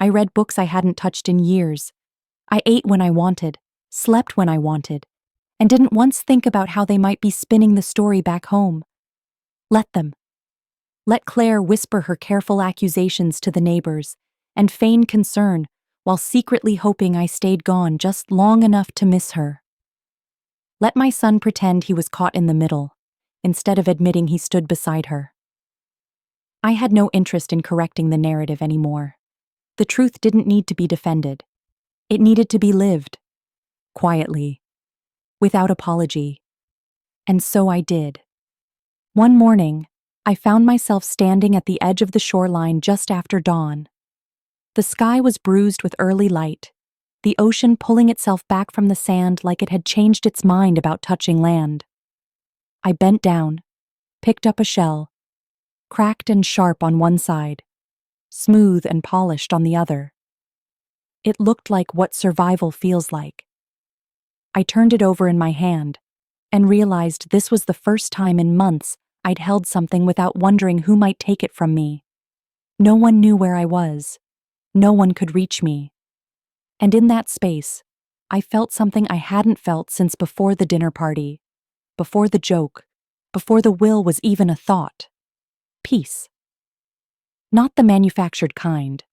I read books I hadn't touched in years. I ate when I wanted, slept when I wanted, and didn't once think about how they might be spinning the story back home. Let them. Let Claire whisper her careful accusations to the neighbors and feign concern while secretly hoping I stayed gone just long enough to miss her. Let my son pretend he was caught in the middle, instead of admitting he stood beside her. I had no interest in correcting the narrative anymore. The truth didn't need to be defended. It needed to be lived. Quietly. Without apology. And so I did. One morning, I found myself standing at the edge of the shoreline just after dawn. The sky was bruised with early light, the ocean pulling itself back from the sand like it had changed its mind about touching land. I bent down, picked up a shell, cracked and sharp on one side, smooth and polished on the other. It looked like what survival feels like. I turned it over in my hand and realized this was the first time in months I'd held something without wondering who might take it from me. No one knew where I was. No one could reach me. And in that space, I felt something I hadn't felt since before the dinner party, before the joke, before the will was even a thought. Peace. Not the manufactured kind.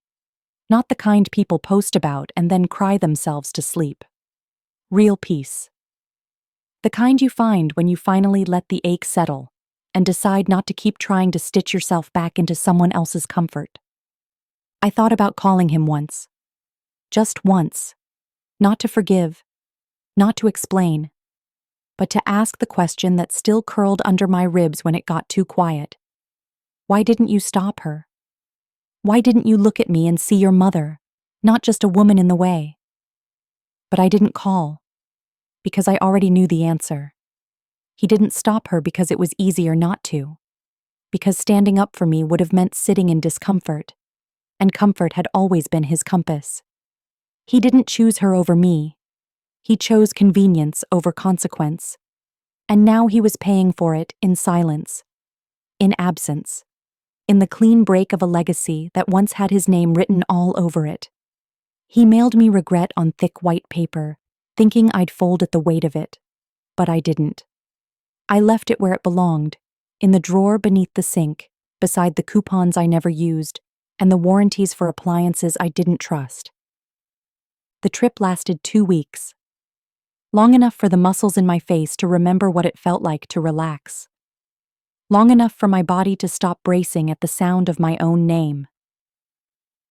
Not the kind people post about and then cry themselves to sleep. Real peace. The kind you find when you finally let the ache settle and decide not to keep trying to stitch yourself back into someone else's comfort. I thought about calling him once. Just once. Not to forgive, not to explain, but to ask the question that still curled under my ribs when it got too quiet. Why didn't you stop her? Why didn't you look at me and see your mother, not just a woman in the way? But I didn't call, because I already knew the answer. He didn't stop her because it was easier not to, because standing up for me would have meant sitting in discomfort, and comfort had always been his compass. He didn't choose her over me. He chose convenience over consequence, and now he was paying for it in silence, in absence, in the clean break of a legacy that once had his name written all over it. He mailed me regret on thick white paper, thinking I'd fold at the weight of it, but I didn't. I left it where it belonged, in the drawer beneath the sink, beside the coupons I never used and the warranties for appliances I didn't trust. The trip lasted 2 weeks. Long enough for the muscles in my face to remember what it felt like to relax. Long enough for my body to stop bracing at the sound of my own name.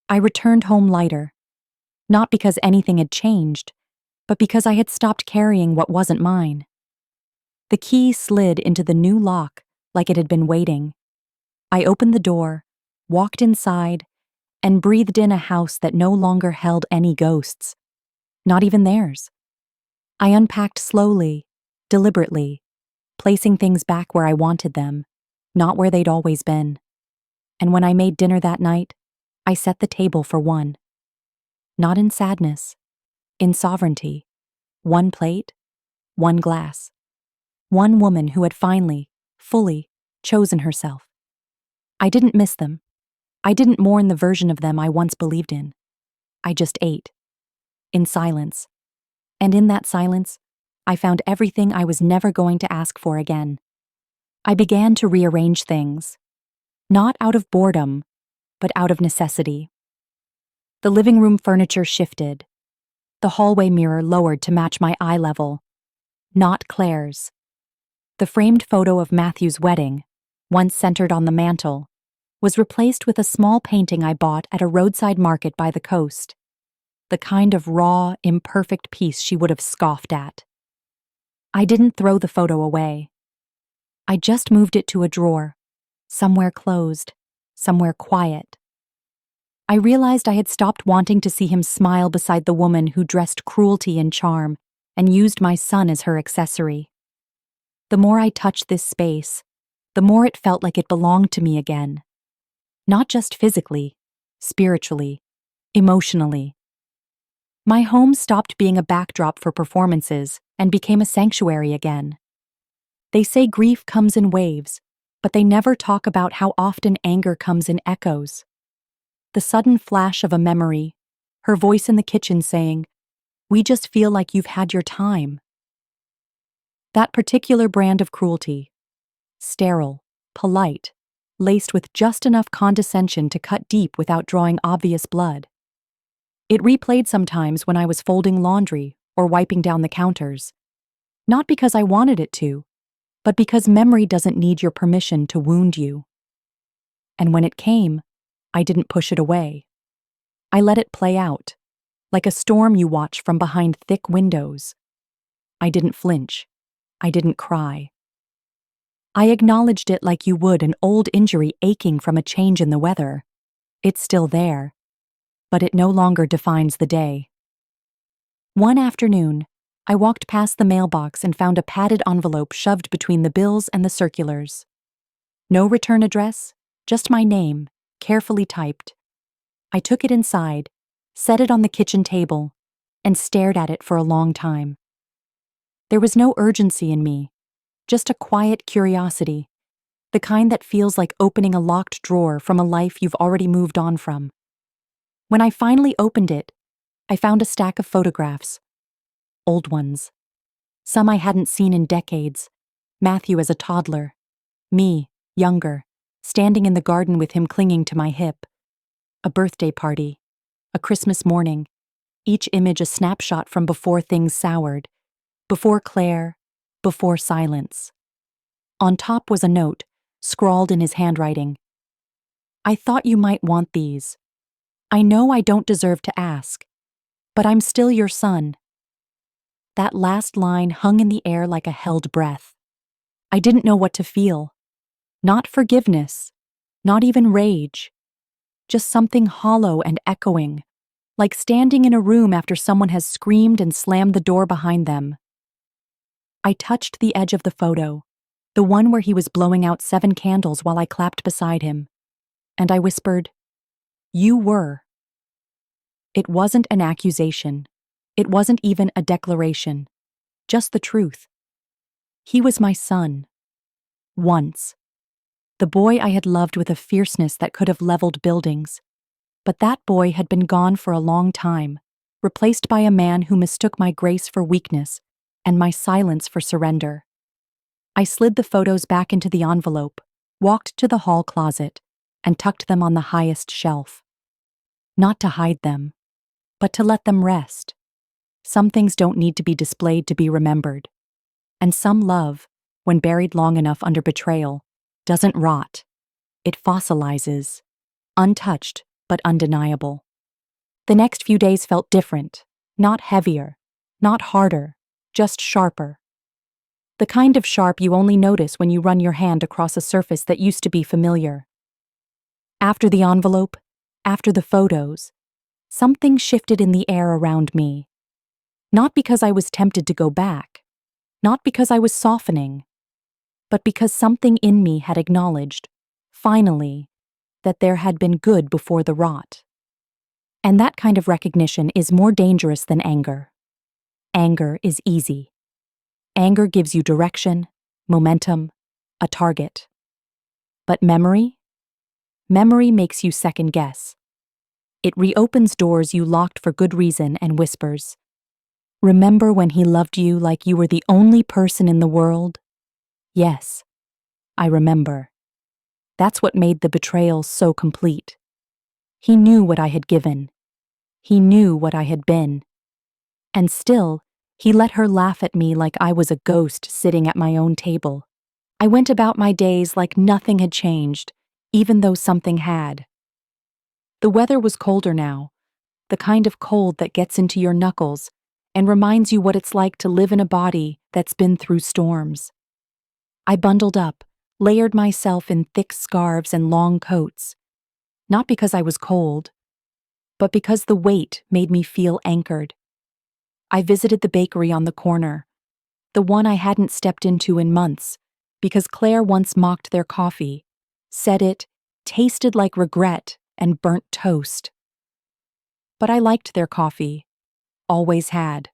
I returned home lighter, not because anything had changed, but because I had stopped carrying what wasn't mine. The key slid into the new lock like it had been waiting. I opened the door, walked inside, and breathed in a house that no longer held any ghosts, not even theirs. I unpacked slowly, deliberately, placing things back where I wanted them, not where they'd always been. And when I made dinner that night, I set the table for one. Not in sadness, in sovereignty. One plate, one glass. One woman who had finally, fully, chosen herself. I didn't miss them. I didn't mourn the version of them I once believed in. I just ate. In silence. And in that silence, I found everything I was never going to ask for again. I began to rearrange things. Not out of boredom, but out of necessity. The living room furniture shifted. The hallway mirror lowered to match my eye level. Not Claire's. The framed photo of Matthew's wedding, once centered on the mantel, was replaced with a small painting I bought at a roadside market by the coast. The kind of raw, imperfect piece she would have scoffed at. I didn't throw the photo away. I just moved it to a drawer, somewhere closed, somewhere quiet. I realized I had stopped wanting to see him smile beside the woman who dressed cruelty in charm and used my son as her accessory. The more I touched this space, the more it felt like it belonged to me again. Not just physically, spiritually, emotionally. My home stopped being a backdrop for performances and became a sanctuary again. They say grief comes in waves, but they never talk about how often anger comes in echoes. The sudden flash of a memory, her voice in the kitchen saying, "We just feel like you've had your time." That particular brand of cruelty, sterile, polite, laced with just enough condescension to cut deep without drawing obvious blood. It replayed sometimes when I was folding laundry or wiping down the counters. Not because I wanted it to, but because memory doesn't need your permission to wound you. And when it came, I didn't push it away. I let it play out, like a storm you watch from behind thick windows. I didn't flinch. I didn't cry. I acknowledged it like you would an old injury aching from a change in the weather. It's still there, but it no longer defines the day. One afternoon, I walked past the mailbox and found a padded envelope shoved between the bills and the circulars. No return address, just my name, carefully typed. I took it inside, set it on the kitchen table, and stared at it for a long time. There was no urgency in me, just a quiet curiosity, the kind that feels like opening a locked drawer from a life you've already moved on from. When I finally opened it, I found a stack of photographs. Old ones. Some I hadn't seen in decades. Matthew as a toddler. Me, younger, standing in the garden with him clinging to my hip. A birthday party. A Christmas morning. Each image a snapshot from before things soured. Before Claire. Before silence. On top was a note, scrawled in his handwriting. I thought you might want these. I know I don't deserve to ask, but I'm still your son. That last line hung in the air like a held breath. I didn't know what to feel. Not forgiveness, not even rage. Just something hollow and echoing, like standing in a room after someone has screamed and slammed the door behind them. I touched the edge of the photo, the one where he was blowing out 7 candles while I clapped beside him, and I whispered, "You were." It wasn't an accusation. It wasn't even a declaration. Just the truth. He was my son. Once. The boy I had loved with a fierceness that could have leveled buildings. But that boy had been gone for a long time, replaced by a man who mistook my grace for weakness and my silence for surrender. I slid the photos back into the envelope, walked to the hall closet, and tucked them on the highest shelf. Not to hide them, but to let them rest. Some things don't need to be displayed to be remembered. And some love, when buried long enough under betrayal, doesn't rot. It fossilizes, untouched but undeniable. The next few days felt different, not heavier, not harder, just sharper. The kind of sharp you only notice when you run your hand across a surface that used to be familiar. After the envelope, after the photos, something shifted in the air around me. Not because I was tempted to go back, not because I was softening, but because something in me had acknowledged, finally, that there had been good before the rot. And that kind of recognition is more dangerous than anger. Anger is easy. Anger gives you direction, momentum, a target. But memory? Memory makes you second guess. It reopens doors you locked for good reason and whispers, "Remember when he loved you like you were the only person in the world?" Yes, I remember. That's what made the betrayal so complete. He knew what I had given. He knew what I had been. And still, he let her laugh at me like I was a ghost sitting at my own table. I went about my days like nothing had changed, even though something had. The weather was colder now, the kind of cold that gets into your knuckles and reminds you what it's like to live in a body that's been through storms. I bundled up, layered myself in thick scarves and long coats, not because I was cold, but because the weight made me feel anchored. I visited the bakery on the corner, the one I hadn't stepped into in months, because Claire once mocked their coffee, said it tasted like regret and burnt toast. But I liked their coffee, always had.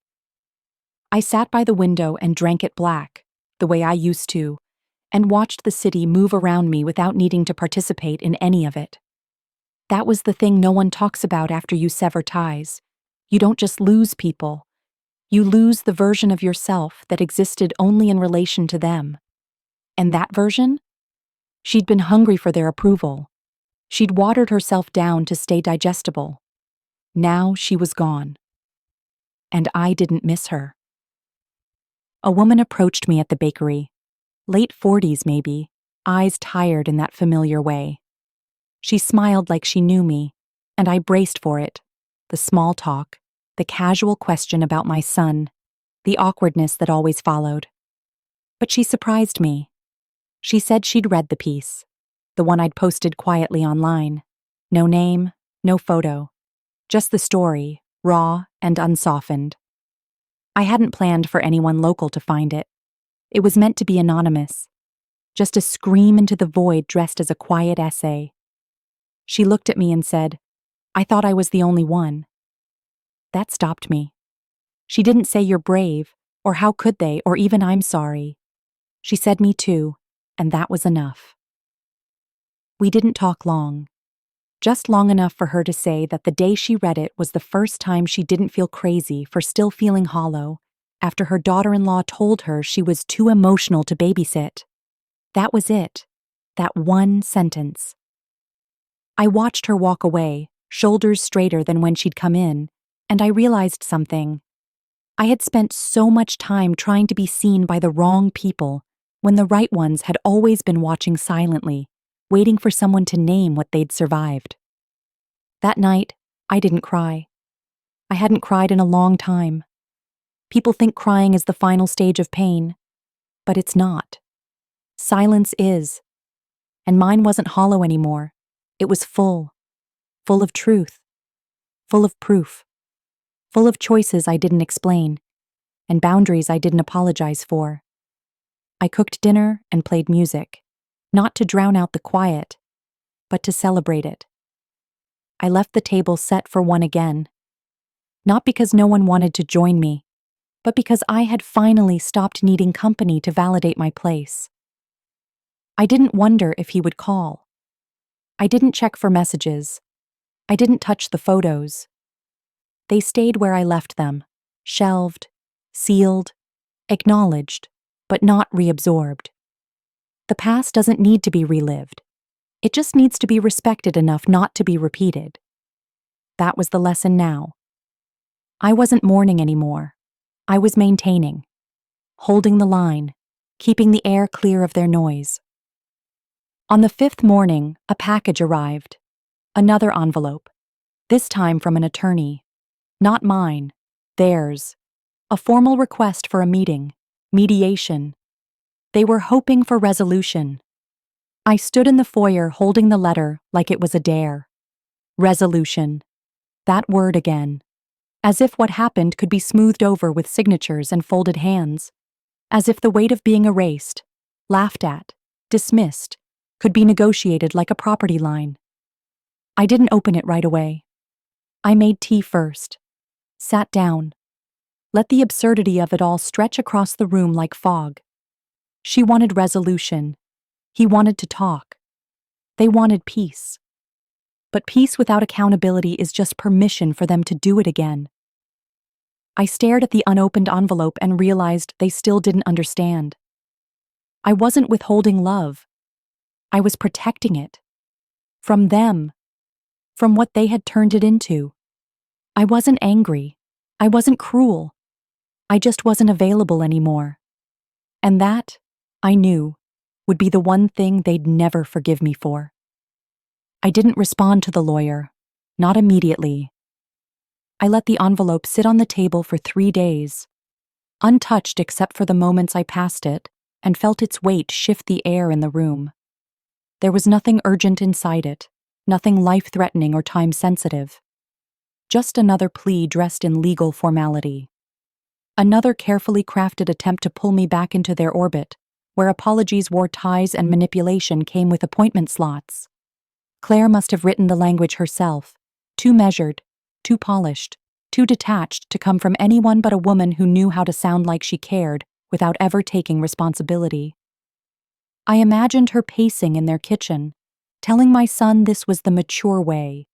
I sat by the window and drank it black, the way I used to, and watched the city move around me without needing to participate in any of it. That was the thing no one talks about after you sever ties. You don't just lose people. You lose the version of yourself that existed only in relation to them. And that version? She'd been hungry for their approval. She'd watered herself down to stay digestible. Now she was gone. And I didn't miss her. A woman approached me at the bakery. Late 40s maybe, eyes tired in that familiar way. She smiled like she knew me, and I braced for it. The small talk, the casual question about my son, the awkwardness that always followed. But she surprised me. She said she'd read the piece, the one I'd posted quietly online. No name, no photo, just the story, raw and unsoftened. I hadn't planned for anyone local to find it. It was meant to be anonymous, just a scream into the void dressed as a quiet essay. She looked at me and said, "I thought I was the only one." That stopped me. She didn't say "you're brave," or "how could they," or even "I'm sorry." She said "me too," and that was enough. We didn't talk long. just long enough for her to say that the day she read it was the first time she didn't feel crazy for still feeling hollow after her daughter-in-law told her she was too emotional to babysit. That was it. That one sentence. I watched her walk away, shoulders straighter than when she'd come in, and I realized something. I had spent so much time trying to be seen by the wrong people when the right ones had always been watching silently, waiting for someone to name what they'd survived. That night, I didn't cry. I hadn't cried in a long time. People think crying is the final stage of pain, but it's not. Silence is. And mine wasn't hollow anymore. It was full of truth, full of proof, full of choices I didn't explain, and boundaries I didn't apologize for. I cooked dinner and played music, not to drown out the quiet, but to celebrate it. I left the table set for one again, not because no one wanted to join me, but because I had finally stopped needing company to validate my place. I didn't wonder if he would call. I didn't check for messages. I didn't touch the photos. They stayed where I left them, shelved, sealed, acknowledged, but not reabsorbed. The past doesn't need to be relived. It just needs to be respected enough not to be repeated. That was the lesson now. I wasn't mourning anymore. I was maintaining, holding the line, keeping the air clear of their noise. On the fifth morning, a package arrived. Another envelope, this time from an attorney. Not mine, theirs. A formal request for a meeting, mediation. They were hoping for resolution. I stood in the foyer holding the letter like it was a dare. Resolution. That word again. As if what happened could be smoothed over with signatures and folded hands. As if the weight of being erased, laughed at, dismissed, could be negotiated like a property line. I didn't open it right away. I made tea first. Sat down. Let the absurdity of it all stretch across the room like fog. She wanted resolution. He wanted to talk. They wanted peace. But peace without accountability is just permission for them to do it again. I stared at the unopened envelope and realized they still didn't understand. I wasn't withholding love. I was protecting it. From them. From what they had turned it into. I wasn't angry. I wasn't cruel. I just wasn't available anymore. And that, I knew, would be the one thing they'd never forgive me for. I didn't respond to the lawyer, not immediately. I let the envelope sit on the table for 3 days, untouched except for the moments I passed it and felt its weight shift the air in the room. There was nothing urgent inside it, nothing life-threatening or time-sensitive. Just another plea dressed in legal formality. Another carefully crafted attempt to pull me back into their orbit, where apologies wore ties and manipulation came with appointment slots. Claire must have written the language herself, too measured, too polished, too detached to come from anyone but a woman who knew how to sound like she cared without ever taking responsibility. I imagined her pacing in their kitchen, telling my son this was the mature way,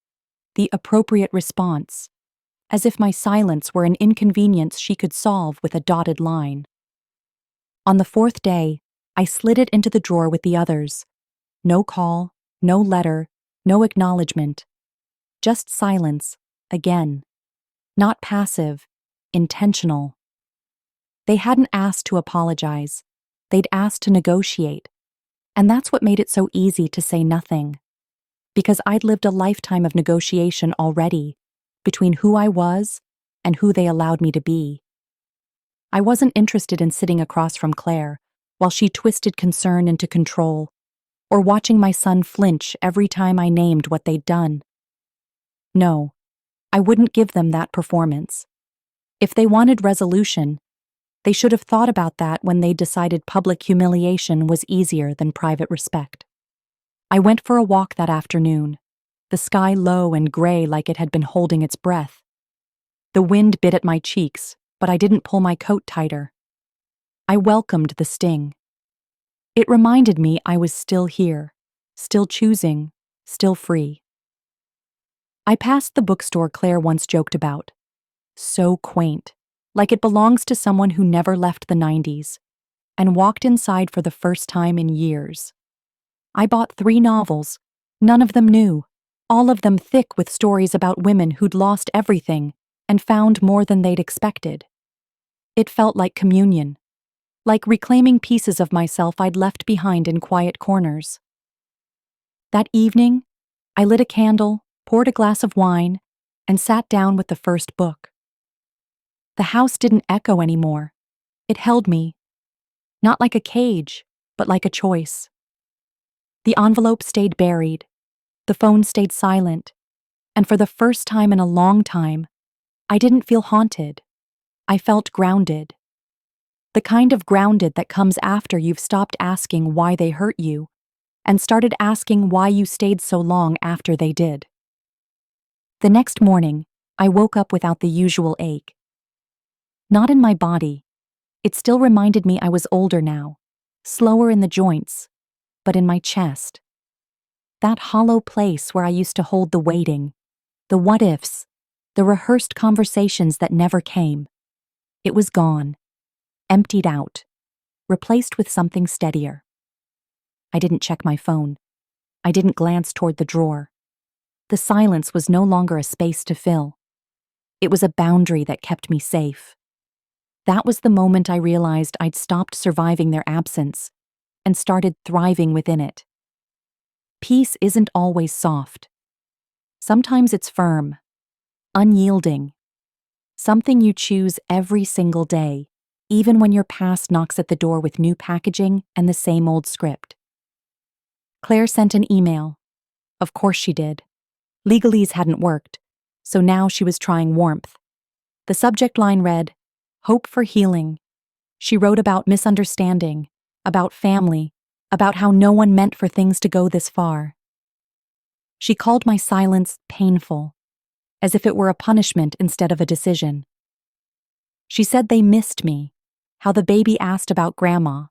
the appropriate response, as if my silence were an inconvenience she could solve with a dotted line. On the 4th day, I slid it into the drawer with the others. No call, no letter, no acknowledgement. Just silence, again. Not passive, intentional. They hadn't asked to apologize. They'd asked to negotiate. And that's what made it so easy to say nothing. Because I'd lived a lifetime of negotiation already, between who I was and who they allowed me to be. I wasn't interested in sitting across from Claire while she twisted concern into control, or watching my son flinch every time I named what they'd done. No, I wouldn't give them that performance. If they wanted resolution, they should have thought about that when they decided public humiliation was easier than private respect. I went for a walk that afternoon, the sky low and gray like it had been holding its breath. The wind bit at my cheeks, but I didn't pull my coat tighter. I welcomed the sting. It reminded me I was still here, still choosing, still free. I passed the bookstore Claire once joked about. So quaint, like it belongs to someone who never left the 90s, and walked inside for the first time in years. I bought 3 novels, none of them new, all of them thick with stories about women who'd lost everything and found more than they'd expected. It felt like communion, like reclaiming pieces of myself I'd left behind in quiet corners. That evening, I lit a candle, poured a glass of wine, and sat down with the first book. The house didn't echo anymore. It held me, not like a cage, but like a choice. The envelope stayed buried, the phone stayed silent, and for the first time in a long time, I didn't feel haunted. I felt grounded. The kind of grounded that comes after you've stopped asking why they hurt you and started asking why you stayed so long after they did. The next morning, I woke up without the usual ache. Not in my body. It still reminded me I was older now, slower in the joints, but in my chest. That hollow place where I used to hold the waiting, the what-ifs, the rehearsed conversations that never came. It was gone, emptied out, replaced with something steadier. I didn't check my phone. I didn't glance toward the drawer. The silence was no longer a space to fill. It was a boundary that kept me safe. That was the moment I realized I'd stopped surviving their absence and started thriving within it. Peace isn't always soft. Sometimes it's firm, unyielding, something you choose every single day, even when your past knocks at the door with new packaging and the same old script. Claire sent an email. Of course she did. Legalese hadn't worked, so now she was trying warmth. The subject line read, "Hope for healing." She wrote about misunderstanding, about family, about how no one meant for things to go this far. She called my silence painful, as if it were a punishment instead of a decision. She said they missed me, how the baby asked about Grandma,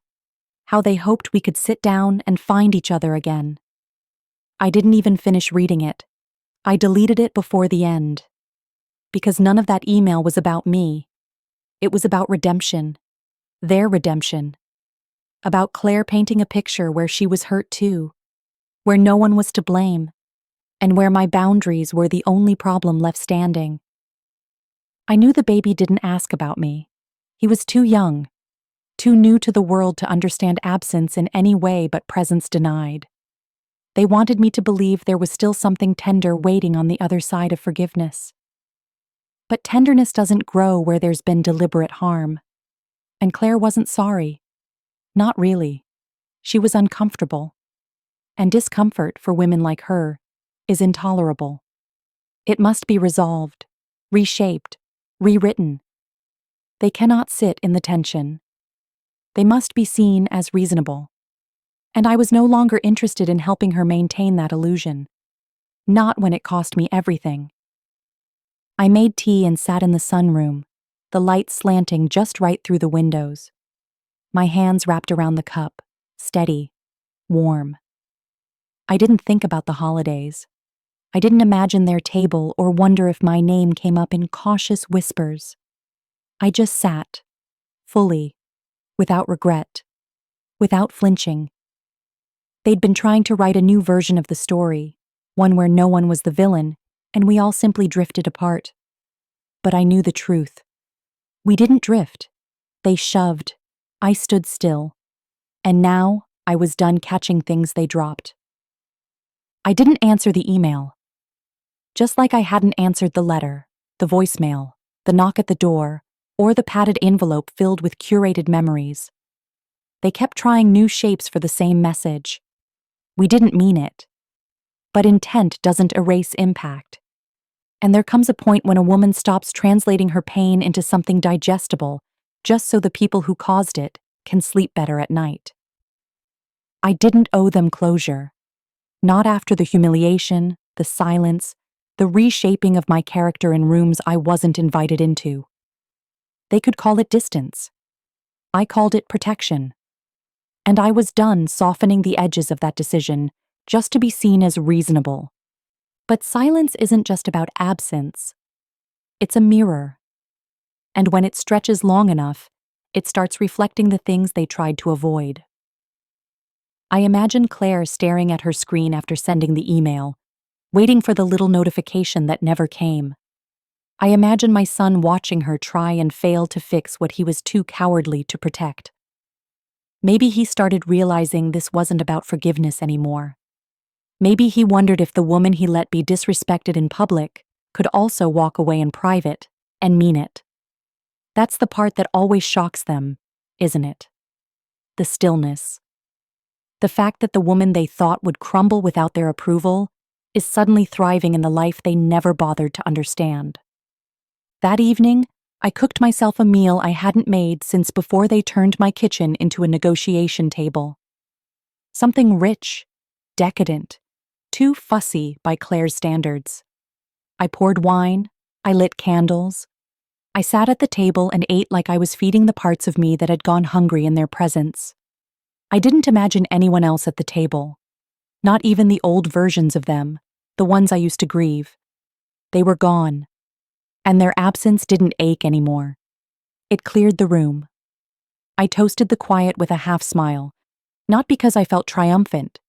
how they hoped we could sit down and find each other again. I didn't even finish reading it. I deleted it before the end. Because none of that email was about me. It was about redemption. Their redemption. About Claire painting a picture where she was hurt too, where no one was to blame, and where my boundaries were the only problem left standing. I knew the baby didn't ask about me. He was too young, too new to the world to understand absence in any way but presence denied. They wanted me to believe there was still something tender waiting on the other side of forgiveness. But tenderness doesn't grow where there's been deliberate harm. And Claire wasn't sorry. Not really. She was uncomfortable. And discomfort for women like her is intolerable. It must be resolved, reshaped, rewritten. They cannot sit in the tension. They must be seen as reasonable. And I was no longer interested in helping her maintain that illusion. Not when it cost me everything. I made tea and sat in the sunroom, the light slanting just right through the windows. My hands wrapped around the cup, steady, warm. I didn't think about the holidays. I didn't imagine their table or wonder if my name came up in cautious whispers. I just sat, fully, without regret, without flinching. They'd been trying to write a new version of the story, one where no one was the villain, and we all simply drifted apart. But I knew the truth. We didn't drift. They shoved. I stood still. And now I was done catching things they dropped. I didn't answer the email. Just like I hadn't answered the letter, the voicemail, the knock at the door, or the padded envelope filled with curated memories. They kept trying new shapes for the same message. We didn't mean it. But intent doesn't erase impact. And there comes a point when a woman stops translating her pain into something digestible just so the people who caused it can sleep better at night. I didn't owe them closure. Not after the humiliation, the silence, the reshaping of my character in rooms I wasn't invited into. They could call it distance. I called it protection. And I was done softening the edges of that decision just to be seen as reasonable. But silence isn't just about absence, it's a mirror. And when it stretches long enough, it starts reflecting the things they tried to avoid. I imagine Claire staring at her screen after sending the email, waiting for the little notification that never came. I imagine my son watching her try and fail to fix what he was too cowardly to protect. Maybe he started realizing this wasn't about forgiveness anymore. Maybe he wondered if the woman he let be disrespected in public could also walk away in private and mean it. That's the part that always shocks them, isn't it? The stillness. The fact that the woman they thought would crumble without their approval is suddenly thriving in the life they never bothered to understand. That evening, I cooked myself a meal I hadn't made since before they turned my kitchen into a negotiation table. Something rich, decadent, too fussy by Claire's standards. I poured wine, I lit candles. I sat at the table and ate like I was feeding the parts of me that had gone hungry in their presence. I didn't imagine anyone else at the table. Not even the old versions of them, the ones I used to grieve. They were gone. And their absence didn't ache anymore. It cleared the room. I toasted the quiet with a half smile, not because I felt triumphant,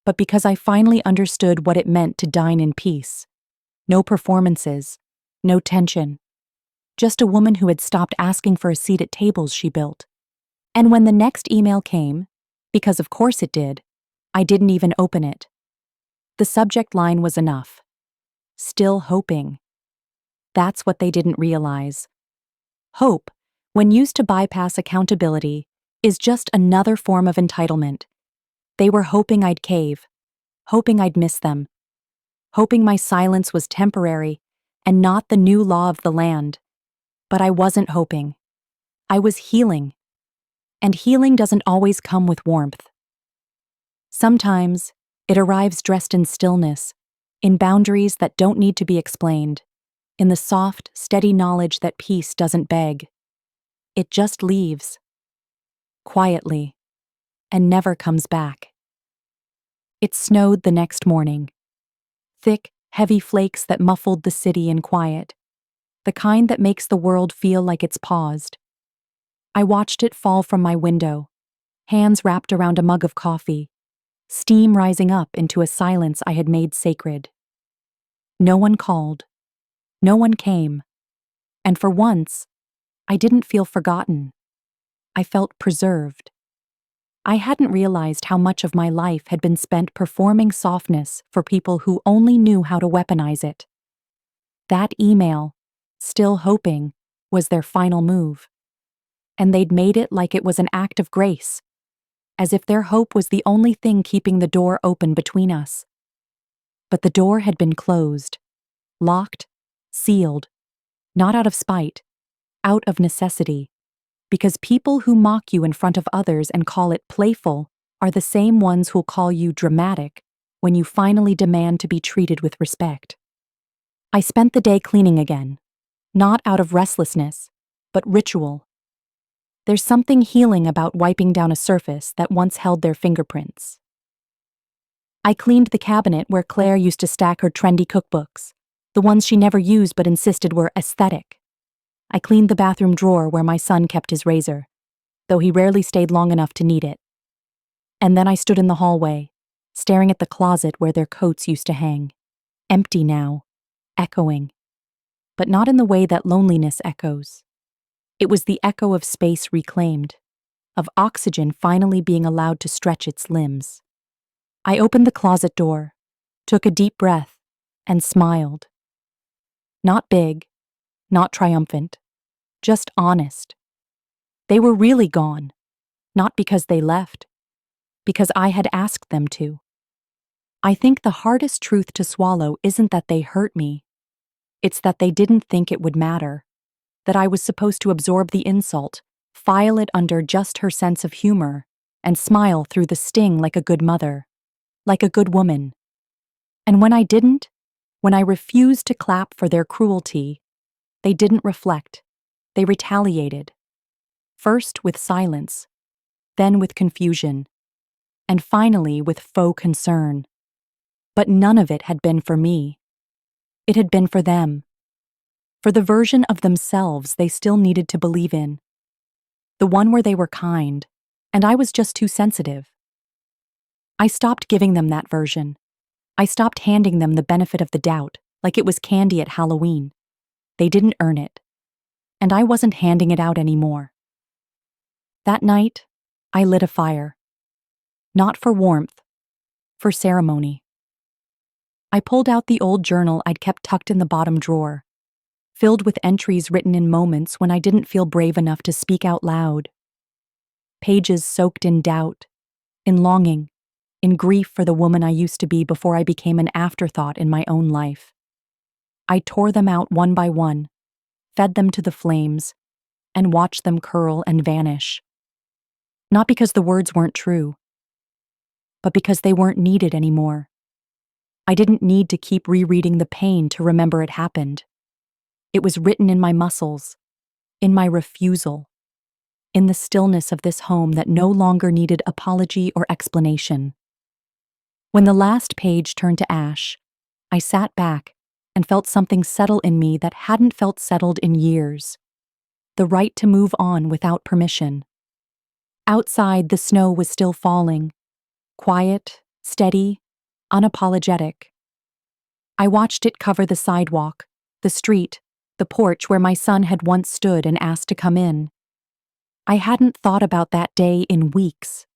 but because I finally understood what it meant to dine in peace. No performances, no tension. Just a woman who had stopped asking for a seat at tables she built. And when the next email came, because of course it did, I didn't even open it. The subject line was enough. Still hoping. That's what they didn't realize. Hope, when used to bypass accountability, is just another form of entitlement. They were hoping I'd cave, hoping I'd miss them, hoping my silence was temporary and not the new law of the land. But I wasn't hoping. I was healing. And healing doesn't always come with warmth. Sometimes, it arrives dressed in stillness, in boundaries that don't need to be explained, in the soft, steady knowledge that peace doesn't beg. It just leaves. Quietly. And never comes back. It snowed the next morning. Thick, heavy flakes that muffled the city in quiet. The kind that makes the world feel like it's paused. I watched it fall from my window, hands wrapped around a mug of coffee, steam rising up into a silence I had made sacred. No one called. No one came. And for once, I didn't feel forgotten. I felt preserved. I hadn't realized how much of my life had been spent performing softness for people who only knew how to weaponize it. That email, still hoping, was their final move. And they'd made it like it was an act of grace, as if their hope was the only thing keeping the door open between us. But the door had been closed, locked, sealed, not out of spite, out of necessity, because people who mock you in front of others and call it playful are the same ones who'll call you dramatic when you finally demand to be treated with respect. I spent the day cleaning again, not out of restlessness, but ritual. There's something healing about wiping down a surface that once held their fingerprints. I cleaned the cabinet where Claire used to stack her trendy cookbooks, the ones she never used but insisted were aesthetic. I cleaned the bathroom drawer where my son kept his razor, though he rarely stayed long enough to need it. And then I stood in the hallway, staring at the closet where their coats used to hang, empty now, echoing. But not in the way that loneliness echoes. It was the echo of space reclaimed, of oxygen finally being allowed to stretch its limbs. I opened the closet door, took a deep breath, and smiled. Not big, not triumphant, just honest. They were really gone, not because they left, because I had asked them to. I think the hardest truth to swallow isn't that they hurt me. It's that they didn't think it would matter, that I was supposed to absorb the insult, file it under just her sense of humor, and smile through the sting like a good mother, like a good woman. And when I didn't, when I refused to clap for their cruelty, they didn't reflect. They retaliated. First with silence, then with confusion, and finally with faux concern. But none of it had been for me. It had been for them, for the version of themselves they still needed to believe in, the one where they were kind, and I was just too sensitive. I stopped giving them that version. I stopped handing them the benefit of the doubt, like it was candy at Halloween. They didn't earn it, and I wasn't handing it out anymore. That night, I lit a fire. Not for warmth, for ceremony. I pulled out the old journal I'd kept tucked in the bottom drawer, filled with entries written in moments when I didn't feel brave enough to speak out loud. Pages soaked in doubt, in longing, in grief for the woman I used to be before I became an afterthought in my own life. I tore them out one by one, fed them to the flames, and watched them curl and vanish. Not because the words weren't true, but because they weren't needed anymore. I didn't need to keep rereading the pain to remember it happened. It was written in my muscles, in my refusal, in the stillness of this home that no longer needed apology or explanation. When the last page turned to ash, I sat back and felt something settle in me that hadn't felt settled in years. The right to move on without permission. Outside, the snow was still falling, quiet, steady, unapologetic. I watched it cover the sidewalk, the street, the porch where my son had once stood and asked to come in. I hadn't thought about that day in weeks.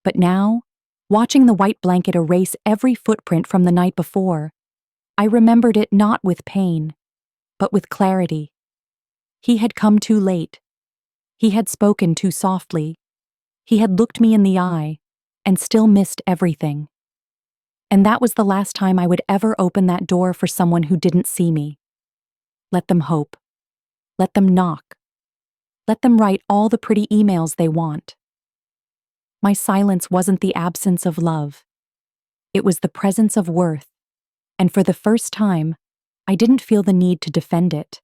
But now, watching the white blanket erase every footprint from the night before, I remembered it not with pain, but with clarity. He had come too late. He had spoken too softly. He had looked me in the eye and still missed everything. And that was the last time I would ever open that door for someone who didn't see me. Let them hope. Let them knock. Let them write all the pretty emails they want. My silence wasn't the absence of love. It was the presence of worth, and for the first time, I didn't feel the need to defend it.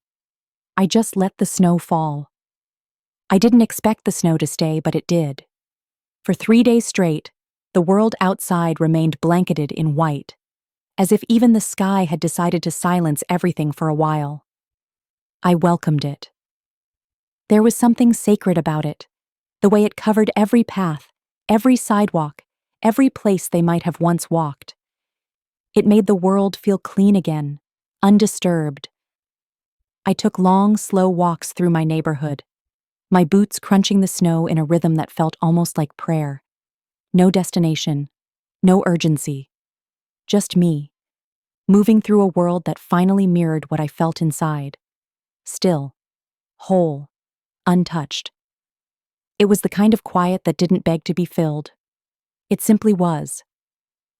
I just let the snow fall. I didn't expect the snow to stay, but it did. For 3 days straight, the world outside remained blanketed in white, as if even the sky had decided to silence everything for a while. I welcomed it. There was something sacred about it, the way it covered every path, every sidewalk, every place they might have once walked. It made the world feel clean again, undisturbed. I took long, slow walks through my neighborhood, my boots crunching the snow in a rhythm that felt almost like prayer. No destination, no urgency. Just me, moving through a world that finally mirrored what I felt inside. Still, whole, untouched. It was the kind of quiet that didn't beg to be filled. It simply was.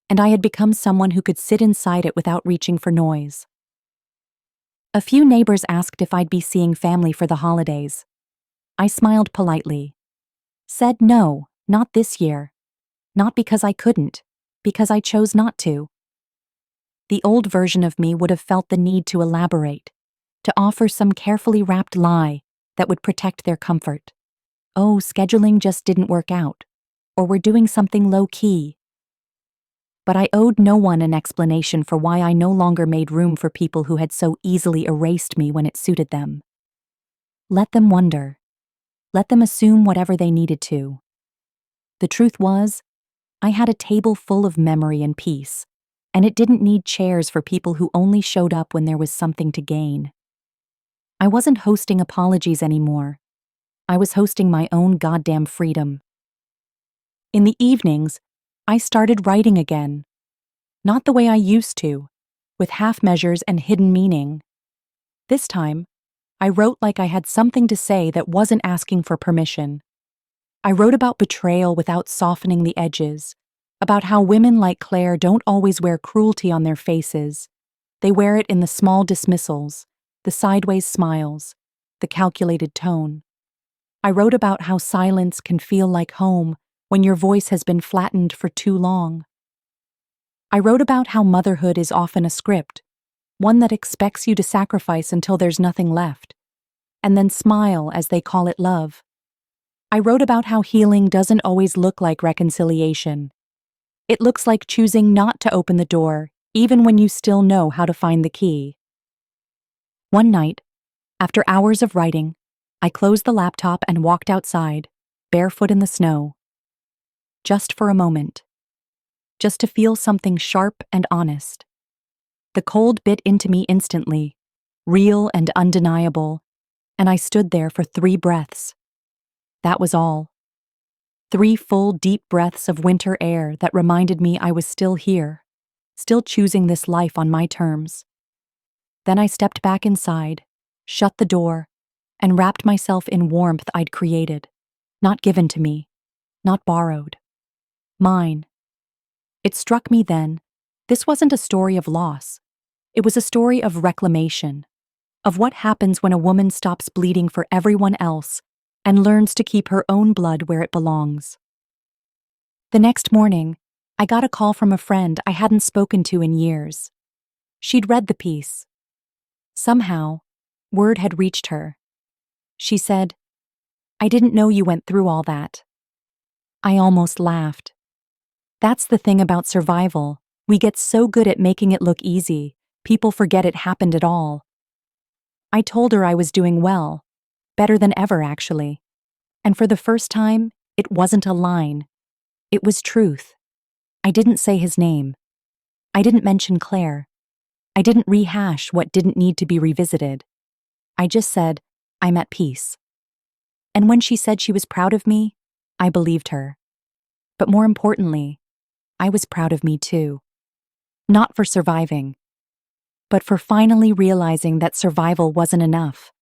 And I had become someone who could sit inside it without reaching for noise. A few neighbors asked if I'd be seeing family for the holidays. I smiled politely. Said no, not this year. Not because I couldn't, because I chose not to. The old version of me would have felt the need to elaborate, to offer some carefully wrapped lie that would protect their comfort. Oh, scheduling just didn't work out, or we're doing something low-key. But I owed no one an explanation for why I no longer made room for people who had so easily erased me when it suited them. Let them wonder. Let them assume whatever they needed to. The truth was, I had a table full of memory and peace, and it didn't need chairs for people who only showed up when there was something to gain. I wasn't hosting apologies anymore. I was hosting my own goddamn freedom. In the evenings, I started writing again. Not the way I used to, with half measures and hidden meaning. This time, I wrote like I had something to say that wasn't asking for permission. I wrote about betrayal without softening the edges, about how women like Claire don't always wear cruelty on their faces. They wear it in the small dismissals, the sideways smiles, the calculated tone. I wrote about how silence can feel like home when your voice has been flattened for too long. I wrote about how motherhood is often a script, one that expects you to sacrifice until there's nothing left, and then smile as they call it love. I wrote about how healing doesn't always look like reconciliation. It looks like choosing not to open the door, even when you still know how to find the key. One night, after hours of writing, I closed the laptop and walked outside, barefoot in the snow. Just for a moment. Just to feel something sharp and honest. The cold bit into me instantly, real and undeniable, and I stood there for 3 breaths. That was all. 3 full, deep breaths of winter air that reminded me I was still here, still choosing this life on my terms. Then I stepped back inside, shut the door, and wrapped myself in warmth I'd created, not given to me, not borrowed. Mine. It struck me then, this wasn't a story of loss. It was a story of reclamation, of what happens when a woman stops bleeding for everyone else and learns to keep her own blood where it belongs. The next morning, I got a call from a friend I hadn't spoken to in years. She'd read the piece. Somehow, word had reached her. She said, "I didn't know you went through all that." I almost laughed. That's the thing about survival. We get so good at making it look easy, people forget it happened at all. I told her I was doing well, better than ever actually. And for the first time, it wasn't a line. It was truth. I didn't say his name. I didn't mention Claire. I didn't rehash what didn't need to be revisited. I just said, I'm at peace. And when she said she was proud of me, I believed her. But more importantly, I was proud of me too. Not for surviving, but for finally realizing that survival wasn't enough.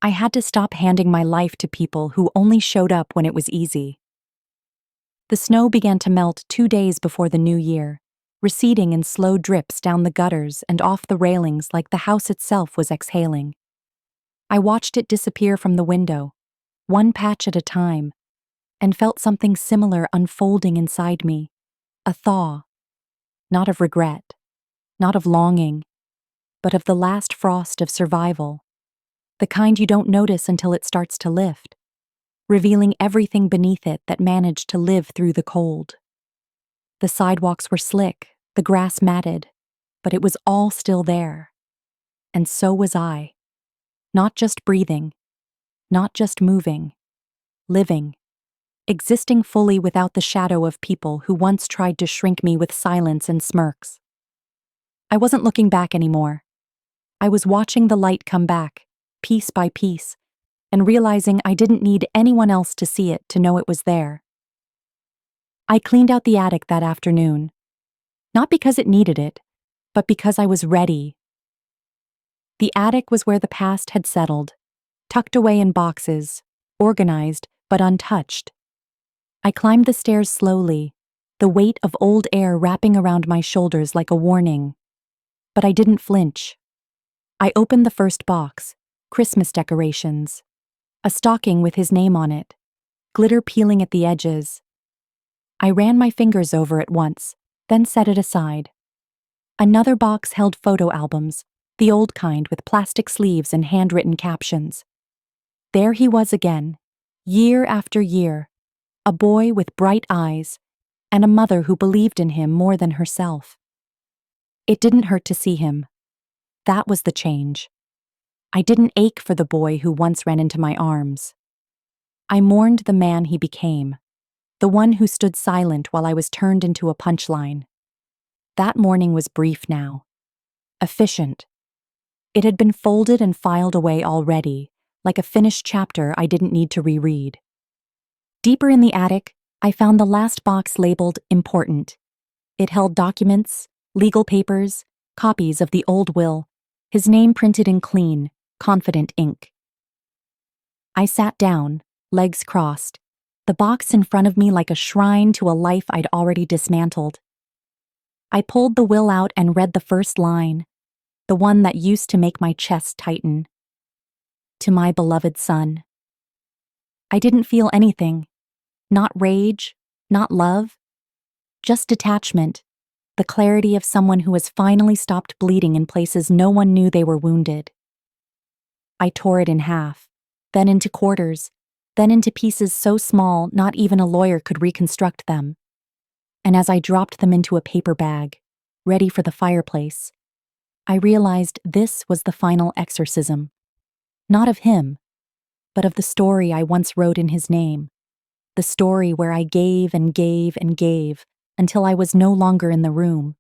I had to stop handing my life to people who only showed up when it was easy. The snow began to melt 2 days before the new year, receding in slow drips down the gutters and off the railings like the house itself was exhaling. I watched it disappear from the window, one patch at a time, and felt something similar unfolding inside me, a thaw, not of regret, not of longing, but of the last frost of survival, the kind you don't notice until it starts to lift, revealing everything beneath it that managed to live through the cold. The sidewalks were slick, the grass matted, but it was all still there. And so was I. Not just breathing, not just moving, living, existing fully without the shadow of people who once tried to shrink me with silence and smirks. I wasn't looking back anymore. I was watching the light come back, piece by piece, and realizing I didn't need anyone else to see it to know it was there. I cleaned out the attic that afternoon, not because it needed it, but because I was ready. The attic was where the past had settled, tucked away in boxes, organized but untouched. I climbed the stairs slowly, the weight of old air wrapping around my shoulders like a warning. But I didn't flinch. I opened the first box, Christmas decorations, a stocking with his name on it, glitter peeling at the edges. I ran my fingers over it once, then set it aside. Another box held photo albums, the old kind with plastic sleeves and handwritten captions. There he was again, year after year, a boy with bright eyes, and a mother who believed in him more than herself. It didn't hurt to see him. That was the change. I didn't ache for the boy who once ran into my arms. I mourned the man he became, the one who stood silent while I was turned into a punchline. That mourning was brief now. Efficient. It had been folded and filed away already, like a finished chapter I didn't need to reread. Deeper in the attic, I found the last box labeled Important. It held documents, legal papers, copies of the old will, his name printed in clean, confident ink. I sat down, legs crossed, the box in front of me like a shrine to a life I'd already dismantled. I pulled the will out and read the first line, the one that used to make my chest tighten. To my beloved son. I didn't feel anything. Not rage, not love. Just detachment, the clarity of someone who has finally stopped bleeding in places no one knew they were wounded. I tore it in half, then into quarters, then into pieces so small not even a lawyer could reconstruct them. And as I dropped them into a paper bag, ready for the fireplace, I realized this was the final exorcism. Not of him, but of the story I once wrote in his name. The story where I gave and gave and gave until I was no longer in the room.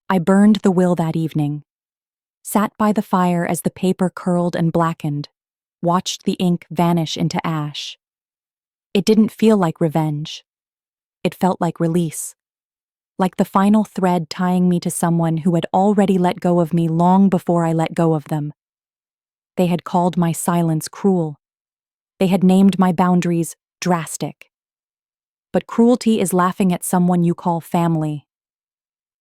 I burned the will that evening, sat by the fire as the paper curled and blackened, watched the ink vanish into ash. It didn't feel like revenge. It felt like release, like the final thread tying me to someone who had already let go of me long before I let go of them. They had called my silence cruel. They had named my boundaries drastic. But cruelty is laughing at someone you call family.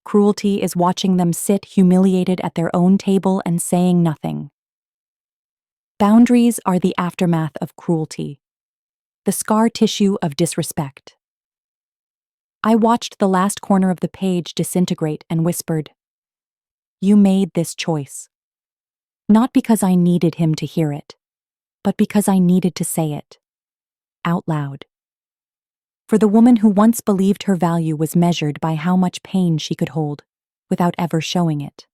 Cruelty is watching them sit humiliated at their own table and saying nothing. Boundaries are the aftermath of cruelty, the scar tissue of disrespect. I watched the last corner of the page disintegrate and whispered, "You made this choice." Not because I needed him to hear it, but because I needed to say it, out loud. For the woman who once believed her value was measured by how much pain she could hold, without ever showing it.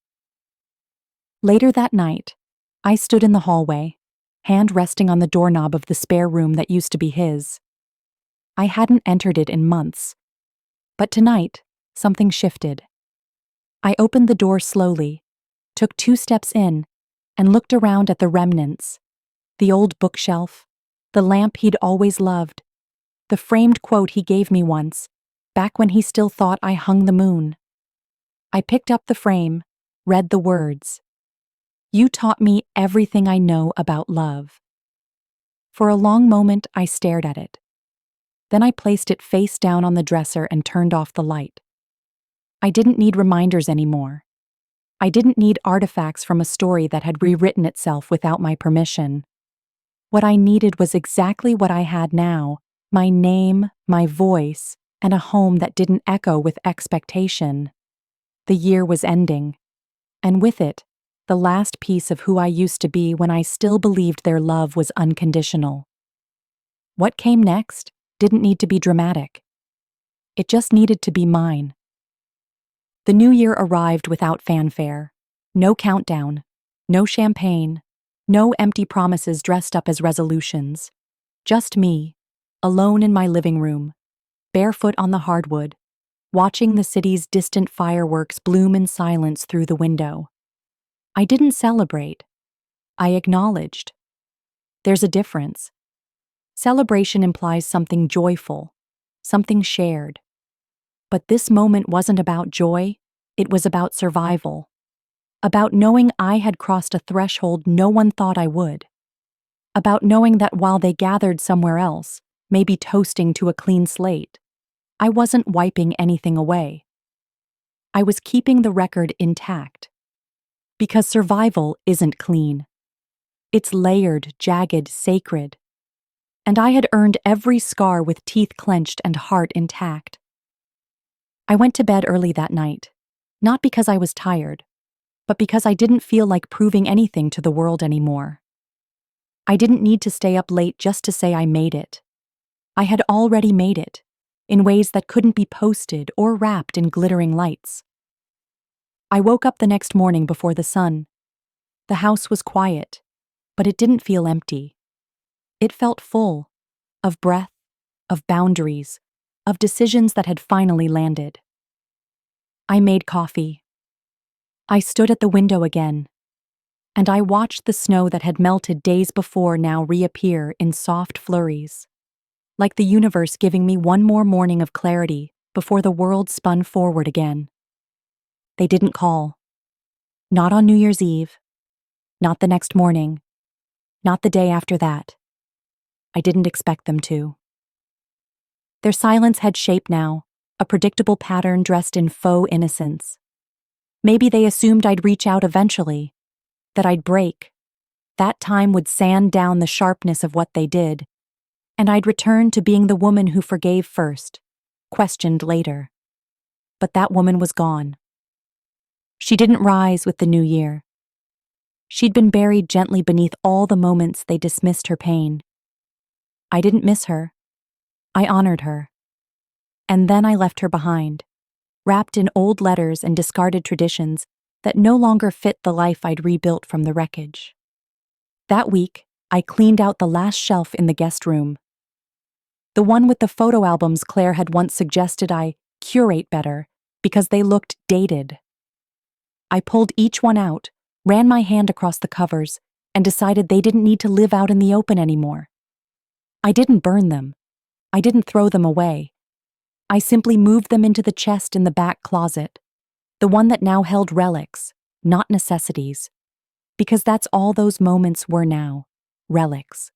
Later that night, I stood in the hallway, hand resting on the doorknob of the spare room that used to be his. I hadn't entered it in months, but tonight, something shifted. I opened the door slowly, took 2 steps in, and looked around at the remnants, the old bookshelf, the lamp he'd always loved, the framed quote he gave me once, back when he still thought I hung the moon. I picked up the frame, read the words. "You taught me everything I know about love." For a long moment, I stared at it. Then I placed it face down on the dresser and turned off the light. I didn't need reminders anymore. I didn't need artifacts from a story that had rewritten itself without my permission. What I needed was exactly what I had now: my name, my voice, and a home that didn't echo with expectation. The year was ending, and with it, the last piece of who I used to be when I still believed their love was unconditional. What came next didn't need to be dramatic. It just needed to be mine. The new year arrived without fanfare. No countdown, no champagne, no empty promises dressed up as resolutions. Just me, alone in my living room, barefoot on the hardwood, watching the city's distant fireworks bloom in silence through the window. I didn't celebrate. I acknowledged. There's a difference. Celebration implies something joyful, something shared. But this moment wasn't about joy, it was about survival. About knowing I had crossed a threshold no one thought I would. About knowing that while they gathered somewhere else, maybe toasting to a clean slate, I wasn't wiping anything away. I was keeping the record intact. Because survival isn't clean. It's layered, jagged, sacred. And I had earned every scar with teeth clenched and heart intact. I went to bed early that night, not because I was tired, but because I didn't feel like proving anything to the world anymore. I didn't need to stay up late just to say I made it. I had already made it, in ways that couldn't be posted or wrapped in glittering lights. I woke up the next morning before the sun. The house was quiet, but it didn't feel empty. It felt full, of breath, of boundaries, of decisions that had finally landed. I made coffee. I stood at the window again, and I watched the snow that had melted days before now reappear in soft flurries, like the universe giving me one more morning of clarity before the world spun forward again. They didn't call. Not on New Year's Eve. Not the next morning. Not the day after that. I didn't expect them to. Their silence had shape now, a predictable pattern dressed in faux innocence. Maybe they assumed I'd reach out eventually, that I'd break. That time would sand down the sharpness of what they did, and I'd return to being the woman who forgave first, questioned later. But that woman was gone. She didn't rise with the new year. She'd been buried gently beneath all the moments they dismissed her pain. I didn't miss her. I honored her. And then I left her behind, wrapped in old letters and discarded traditions that no longer fit the life I'd rebuilt from the wreckage. That week, I cleaned out the last shelf in the guest room. The one with the photo albums Claire had once suggested I curate better because they looked dated. I pulled each one out, ran my hand across the covers, and decided they didn't need to live out in the open anymore. I didn't burn them. I didn't throw them away. I simply moved them into the chest in the back closet, the one that now held relics, not necessities, because that's all those moments were now, relics.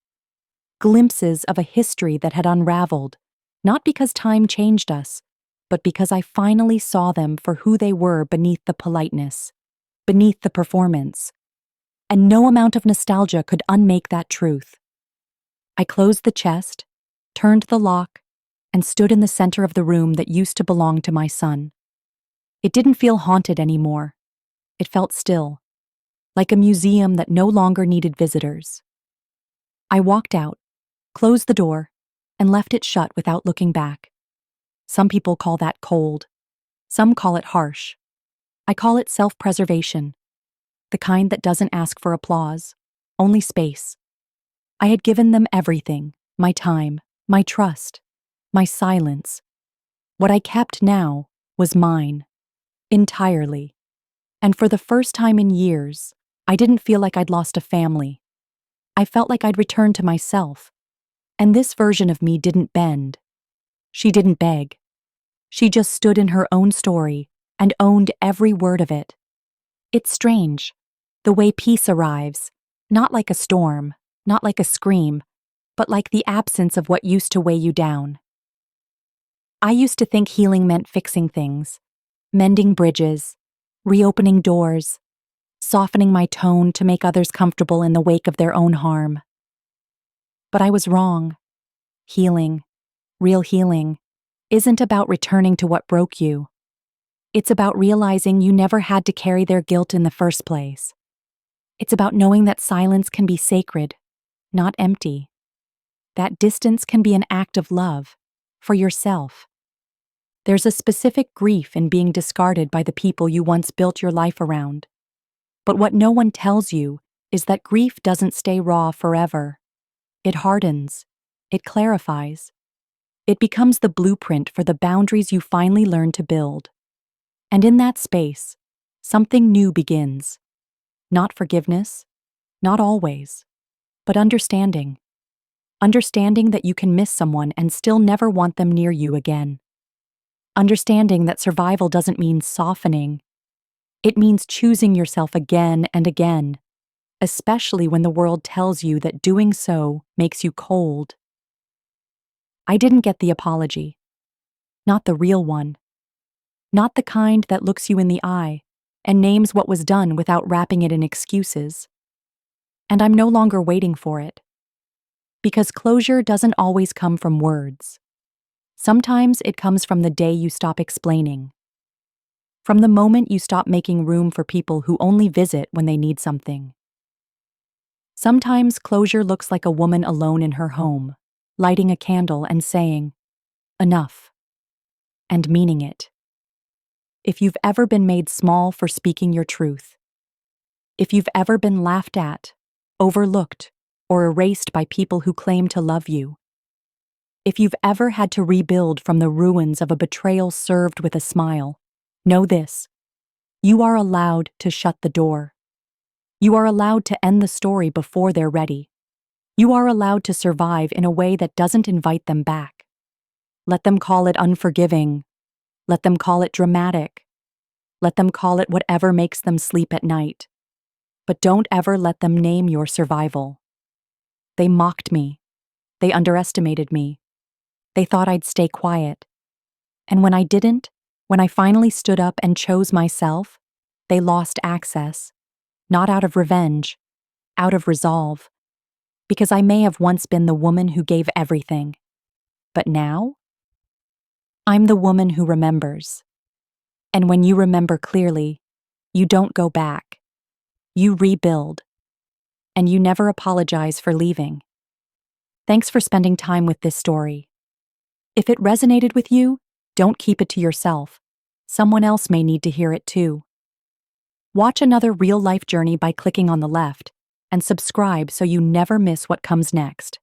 Glimpses of a history that had unraveled, not because time changed us, but because I finally saw them for who they were beneath the politeness, beneath the performance. And no amount of nostalgia could unmake that truth. I closed the chest, turned the lock, and stood in the center of the room that used to belong to my son. It didn't feel haunted anymore. It felt still, like a museum that no longer needed visitors. I walked out, closed the door, and left it shut without looking back. Some people call that cold. Some call it harsh. I call it self-preservation, the kind that doesn't ask for applause, only space. I had given them everything, my time, my trust, my silence. What I kept now was mine, entirely. And for the first time in years, I didn't feel like I'd lost a family. I felt like I'd returned to myself. And this version of me didn't bend. She didn't beg. She just stood in her own story and owned every word of it. It's strange, the way peace arrives, not like a storm, not like a scream, but like the absence of what used to weigh you down. I used to think healing meant fixing things, mending bridges, reopening doors, softening my tone to make others comfortable in the wake of their own harm. But I was wrong. Healing, real healing, isn't about returning to what broke you. It's about realizing you never had to carry their guilt in the first place. It's about knowing that silence can be sacred, not empty. That distance can be an act of love, for yourself. There's a specific grief in being discarded by the people you once built your life around. But what no one tells you is that grief doesn't stay raw forever. It hardens. It clarifies. It becomes the blueprint for the boundaries you finally learn to build. And in that space, something new begins. Not forgiveness, not always, but understanding. Understanding that you can miss someone and still never want them near you again. Understanding that survival doesn't mean softening. It means choosing yourself again and again, especially when the world tells you that doing so makes you cold. I didn't get the apology. Not the real one. Not the kind that looks you in the eye and names what was done without wrapping it in excuses. And I'm no longer waiting for it. Because closure doesn't always come from words. Sometimes it comes from the day you stop explaining. From the moment you stop making room for people who only visit when they need something. Sometimes closure looks like a woman alone in her home, lighting a candle and saying, "Enough," and meaning it. If you've ever been made small for speaking your truth, if you've ever been laughed at, overlooked, or erased by people who claim to love you, if you've ever had to rebuild from the ruins of a betrayal served with a smile, know this: you are allowed to shut the door. You are allowed to end the story before they're ready. You are allowed to survive in a way that doesn't invite them back. Let them call it unforgiving. Let them call it dramatic. Let them call it whatever makes them sleep at night. But don't ever let them name your survival. They mocked me. They underestimated me. They thought I'd stay quiet. And when I didn't, when I finally stood up and chose myself, they lost access. Not out of revenge, out of resolve. Because I may have once been the woman who gave everything. But now, I'm the woman who remembers. And when you remember clearly, you don't go back. You rebuild. And you never apologize for leaving. Thanks for spending time with this story. If it resonated with you, don't keep it to yourself. Someone else may need to hear it too. Watch another real-life journey by clicking on the left, and subscribe so you never miss what comes next.